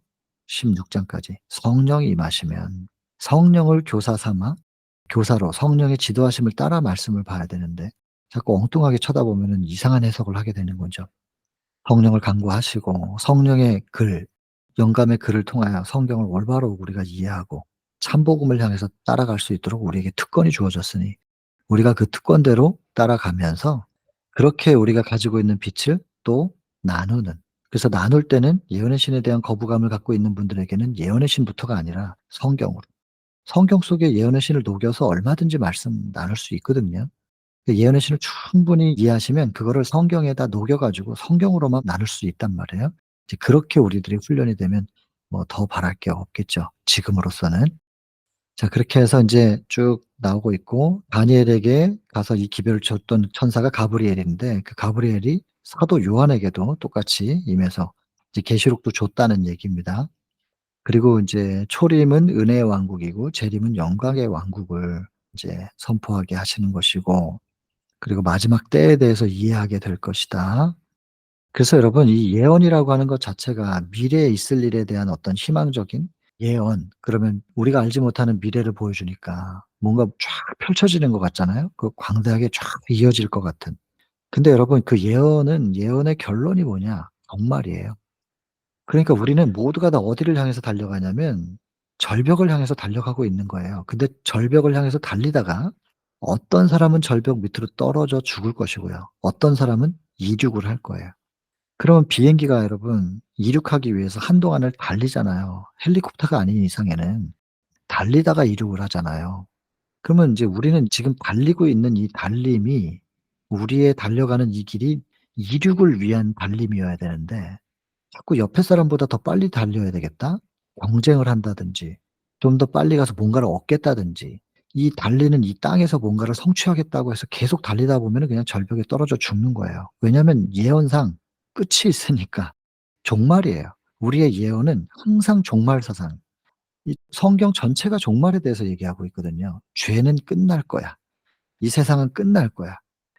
16 장까지 성령이 임하시면 성령을 교사 삼아 교사로 성령의 지도하심을 따라 말씀을 봐야 되는데 자꾸 엉뚱하게 쳐다보면은 이상한 해석을 하게 되는 거죠. 성령을 간구하시고 성령의 글, 영감의 글을 통하여 성경을 올바로 우리가 이해하고 참복음을 향해서 따라갈 수 있도록 우리에게 특권이 주어졌으니 우리가 그 특권대로 따라가면서 그렇게 우리가 가지고 있는 빛을 또 나누는, 그래서 나눌 때는 예언의 신에 대한 거부감을 갖고 있는 분들에게는 예언의 신부터가 아니라 성경으로, 성경 속에 예언의 신을 녹여서 얼마든지 말씀 나눌 수 있거든요. 그 예언의 신을 충분히 이해하시면 그거를 성경에다 녹여 가지고 성경으로만 나눌 수 있단 말이에요. 이제 그렇게 우리들이 훈련이 되면 뭐 더 바랄 게 없겠죠, 지금으로서는. 자, 그렇게 해서 인제 쭉 나오고 있고 다니엘에게 가서 이 기별을 줬던 천사가 가브리엘인데 그 가브리엘이 사도 요한에게도 똑같이 임해서 이제 계시록도 줬다는 얘기입니다. 그리고 인제 초림은 은혜의 왕국이고 재림은 영광의 왕국을 이제 선포하게 하시는 것이고 그리고 마지막 때에 대해서 이해하게 될 것이다. 그래서 여러분 이 예언이라고 하는 것 자체가 미래에 있을 일에 대한 어떤 희망적인 예언, 그러면 우리가 알지 못하는 미래를 보여주니까 뭔가 쫙 펼쳐지는 것 같잖아요. 그 광대하게 쫙 이어질 것 같은. 근데 여러분 그 예언은 예언의 결론이 뭐냐? 정말이에요. 그러니까 우리는 모두가 다 어디를 향해서 달려가냐면 절벽을 향해서 달려가고 있는 거예요. 근데 절벽을 향해서 달리다가 어떤 사람은 절벽 밑으로 떨어져 죽을 것이고요. 어떤 사람은 이륙을 할 거예요. 그러면 비행기가 여러분 이륙하기 위해서 한동안을 달리잖아요. 헬리콥터가 아닌 이상에는. 달리다가 이륙을 하잖아요. 그러면 인제 우리는 지금 달리고 있는 이 달림이 우리의 달려가는 이 길이 이륙을 위한 달림이어야 되는데 자꾸 옆에 사람보다 더 빨리 달려야 되겠다? 경쟁을 한다든지 좀 더 빨리 가서 뭔가를 얻겠다든지 이 달리는 이 땅에서 뭔가를 성취하겠다고 해서 계속 달리다 보면은 그냥 절벽에 떨어져 죽는 거예요. 왜냐하면 예언상 끝이 있으니까. 종말이에요. 우리의 예언은 항상 종말 사상. 이 성경 전체가 종말에 대해서 얘기하고 있거든요. "죄는 끝날 거야. 이 세상은 끝날 거야.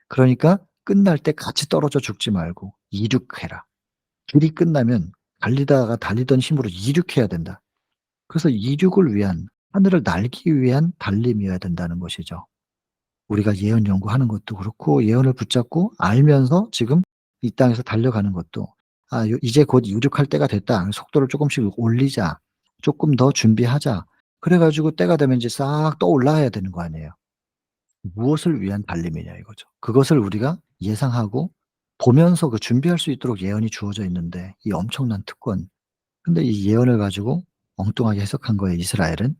그러니까 끝날 때 같이 떨어져 죽지 말고 이륙해라." 길이 끝나면 달리다가 달리던 힘으로 이륙해야 된다. 그래서 이륙을 위한, 하늘을 날기 위한 달림이어야 된다는 것이죠. 우리가 예언 연구하는 것도 그렇고 예언을 붙잡고 알면서 지금 이 땅에서 달려가는 것도 '아 요 이제 곧 이륙할 때가 됐다. 속도를 쪼끔씩 올리자. 쪼끔 더 준비하자.' 그래 가지고 때가 되면 이제 싹 떠올라야 되는 거 아니에요. 무엇을 위한 달림이냐 이거죠. 그것을 우리가 예상하고 보면서 그 준비할 수 있도록 예언이 주어져 있는데 이 엄청난 특권. 근데 이 예언을 가지고 엉뚱하게 해석한 거예요, 이스라엘은.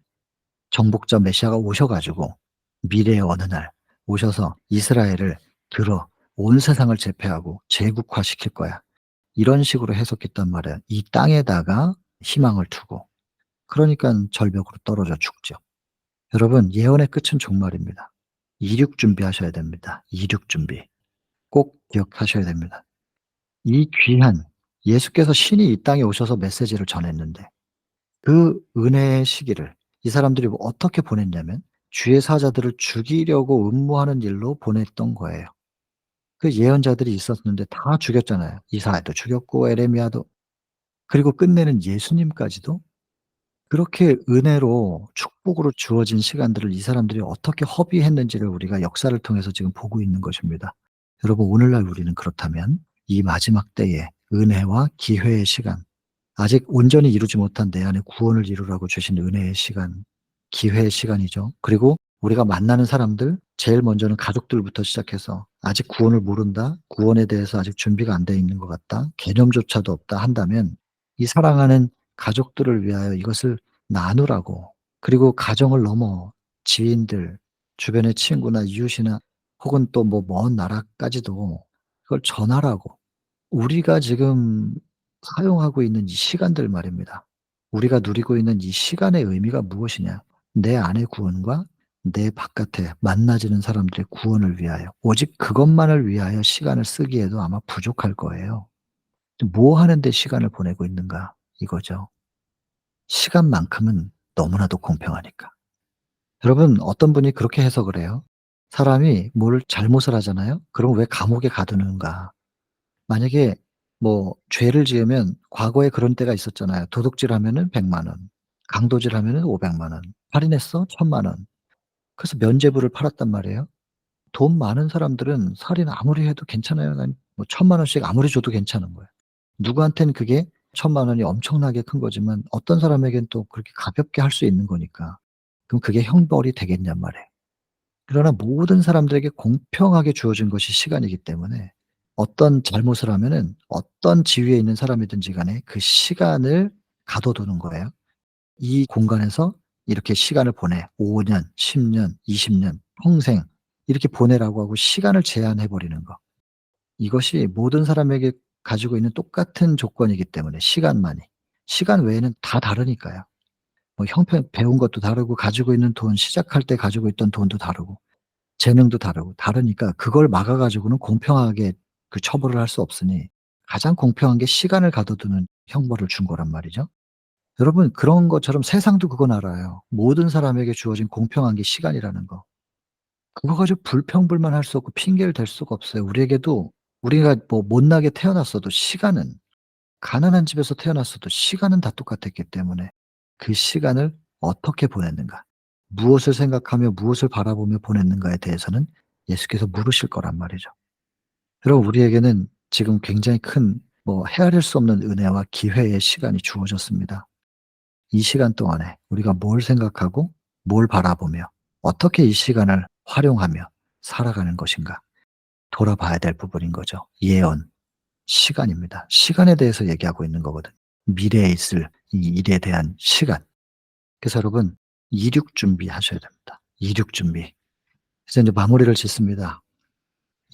정복자 메시아가 오셔 가지고 미래의 어느 날 오셔서 이스라엘을 들어 온 세상을 제패하고 제국화시킬 거야. 이런 식으로 해석했단 말이에요. 이 땅에다가 희망을 두고. 그러니깐 절벽으로 떨어져 죽죠. 여러분 예언의 끝은 종말입니다. 이륙 준비하셔야 됩니다. 이륙 준비. 꼭 기억하셔야 됩니다. 이 귀한 예수께서 신이 이 땅에 오셔서 메시지를 전했는데 그 은혜의 시기를 이 사람들이 뭐 어떻게 보냈냐면 주의 사자들을 죽이려고 음모하는 일로 보냈던 거예요. 그 예언자들이 있었는데 다 죽였잖아요. 이사야도 죽였고 에레미야도. 그리고 끝내는 예수님까지도 그렇게 은혜로 축복으로 주어진 시간들을 이 사람들이 어떻게 허비했는지를 우리가 역사를 통해서 지금 보고 있는 것입니다. 여러분 오늘날 우리는 그렇다면 이 마지막 때의 은혜와 기회의 시간, 아직 온전히 이루지 못한 내 안에 구원을 이루라고 주신 은혜의 시간, 기회의 시간이죠. 그리고 우리가 만나는 사람들 제일 먼저는 가족들부터 시작해서 '아직 구원을 모른다. 구원에 대해서 아직 준비가 안 돼 있는 것 같다. 개념조차도 없다.' 한다면 이 사랑하는 가족들을 위하여 이것을 나누라고, 그리고 가정을 넘어 지인들, 주변의 친구나 이웃이나 혹은 또 뭐 먼 나라까지도 그걸 전하라고. 우리가 지금 사용하고 있는 이 시간들 말입니다. 우리가 누리고 있는 이 시간의 의미가 무엇이냐? 내 안의 구원과 내 바깥에 만나지는 사람들의 구원을 위하여 오직 그것만을 위하여 시간을 쓰기에도 아마 부족할 거예요. 뭐 하는 데 시간을 보내고 있는가 이거죠. 시간만큼은 너무나도 공평하니까. 여러분 어떤 분이 그렇게 해석을 해요. 사람이 뭘 잘못을 하잖아요. 그럼 왜 감옥에 가두는가. 만약에 뭐 죄를 지으면 과거에 그런 때가 있었잖아요. 도둑질하면은 100만 원, 강도질하면은 500만 원, 살인했어 1,000만 원. 그래서 면죄부를 팔았단 말이에요. 돈 많은 사람들은 살인 아무리 해도 괜찮아요. 난 뭐 1,000만 원씩 아무리 줘도 괜찮은 거예요. 누구한테는 그게 1,000만 원이 엄청나게 큰 거지만 어떤 사람에겐 또 그렇게 가볍게 할 수 있는 거니까. 그럼 그게 형벌이 되겠냔 말이에요. 그러나 모든 사람들에게 공평하게 주어진 것이 시간이기 때문에 어떤 잘못을 하면은 어떤 지위에 있는 사람이든지 간에 그 시간을 가둬두는 거예요. 이 공간에서 이렇게 시간을 보내. 5 년, 10 년, 20 년, 평생 이렇게 보내라고 하고 시간을 제한해 버리는 거. 이것이 모든 사람에게 가지고 있는 똑같은 조건이기 때문에 시간만이. 시간 외에는 다 다르니까요. 뭐 형편 배운 것도 다르고 가지고 있는 돈 시작할 때 가지고 있던 돈도 다르고 재능도 다르고 다르니까 그걸 막아 가지고는 공평하게 그 처벌을 할 수 없으니 가장 공평한 게 시간을 가둬두는 형벌을 준 거란 말이죠. 여러분 그런 것처럼 세상도 그건 알아요. 모든 사람에게 주어진 공평한 게 시간이라는 거. 그거 가지고 불평불만할 수 없고 핑계를 댈 수가 없어요. 우리에게도 우리가 뭐 못나게 태어났어도 시간은 가난한 집에서 태어났어도 시간은 다 똑같았기 때문에 그 시간을 어떻게 보냈는가, 무엇을 생각하며 무엇을 바라보며 보냈는가에 대해서는 예수께서 물으실 거란 말이죠. 여러분 우리에게는 지금 굉장히 큰 뭐 헤아릴 수 없는 은혜와 기회의 시간이 주어졌습니다. 이 시간 동안에 우리가 뭘 생각하고 뭘 바라보며 어떻게 이 시간을 활용하며 살아가는 것인가 돌아봐야 될 부분인 거죠. 예언, 시간입니다. 시간에 대해서 얘기하고 있는 거거든. 미래에 있을 이 일에 대한 시간. 그래서 여러분 이륙 준비하셔야 됩니다. 이륙 준비. 그래서 이제 마무리를 짓습니다.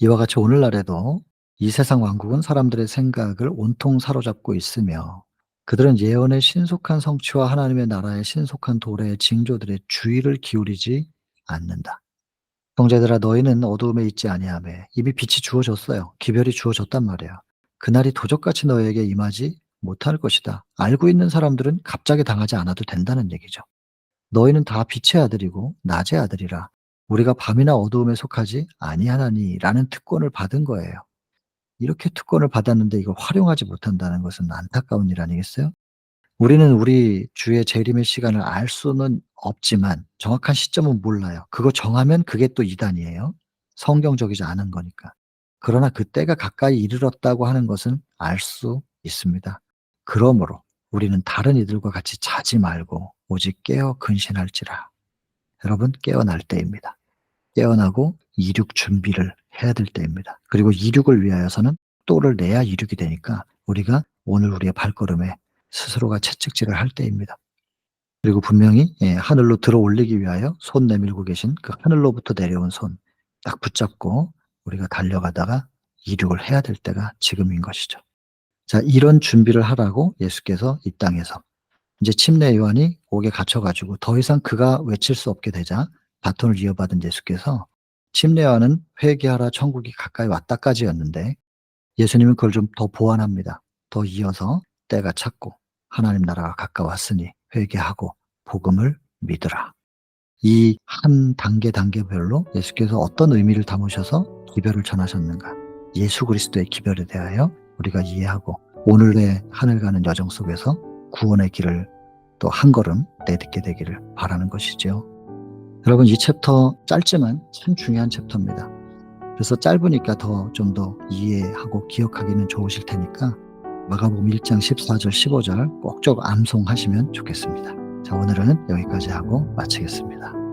이와 같이 오늘날에도 이 세상 왕국은 사람들의 생각을 온통 사로잡고 있으며 그들은 예언의 신속한 성취와 하나님의 나라의 신속한 도래의 징조들의 주의를 기울이지 않는다. 형제들아 너희는 어두움에 있지 아니하매 이미 빛이 주어졌어요. 기별이 주어졌단 말이에요. 그날이 도적같이 너희에게 임하지 못할 것이다. 알고 있는 사람들은 갑자기 당하지 않아도 된다는 얘기죠. 너희는 다 빛의 아들이고 낮의 아들이라 우리가 밤이나 어두움에 속하지 아니하나니라는 특권을 받은 거예요. 이렇게 특권을 받았는데 이걸 활용하지 못한다는 것은 안타까운 일 아니겠어요? 우리는 우리 주의 재림의 시간을 알 수는 없지만 정확한 시점은 몰라요. 그거 정하면 그게 또 이단이에요. 성경적이지 않은 거니까. 그러나 그 때가 가까이 이르렀다고 하는 것은 알 수 있습니다. 그러므로 우리는 다른 이들과 같이 자지 말고 오직 깨어 근신할지라. 여러분 깨어날 때입니다. 깨어나고 이륙 준비를 해야 될 때입니다. 그리고 이륙을 위하여서는 또를 내야 이륙이 되니까 우리가 오늘 우리의 발걸음에 스스로가 채찍질을 할 때입니다. 그리고 분명히 하늘로 들어올리기 위하여 손 내밀고 계신 그 하늘로부터 내려온 손 딱 붙잡고 우리가 달려가다가 이륙을 해야 될 때가 지금인 것이죠. 자, 이런 준비를 하라고 예수께서 이 땅에서 이제 침례 요한이 옥에 갇혀 가지고 더 이상 그가 외칠 수 없게 되자 바톤을 이어받은 예수께서 침례 요한은 회개하라 천국이 가까이 왔다까지였는데 예수님은 그걸 좀 더 보완합니다. 더 이어서 때가 찼고 하나님 나라가 가까웠으니 회개하고 복음을 믿으라. 이 한 단계별로 예수께서 어떤 의미를 담으셔서 기별을 전하셨는가. 예수 그리스도의 기별에 대하여 우리가 이해하고 오늘의 하늘 가는 여정 속에서 구원의 길을 또 한 걸음 내딛게 되기를 바라는 것이지요. 여러분 이 챕터 짧지만 참 중요한 챕터입니다. 그래서 짧으니까 좀 더 이해하고 기억하기는 좋으실 테니까 마가복음 1장 14절 15절 꼭꼭 암송하시면 좋겠습니다. 자, 오늘은 여기까지 하고 마치겠습니다.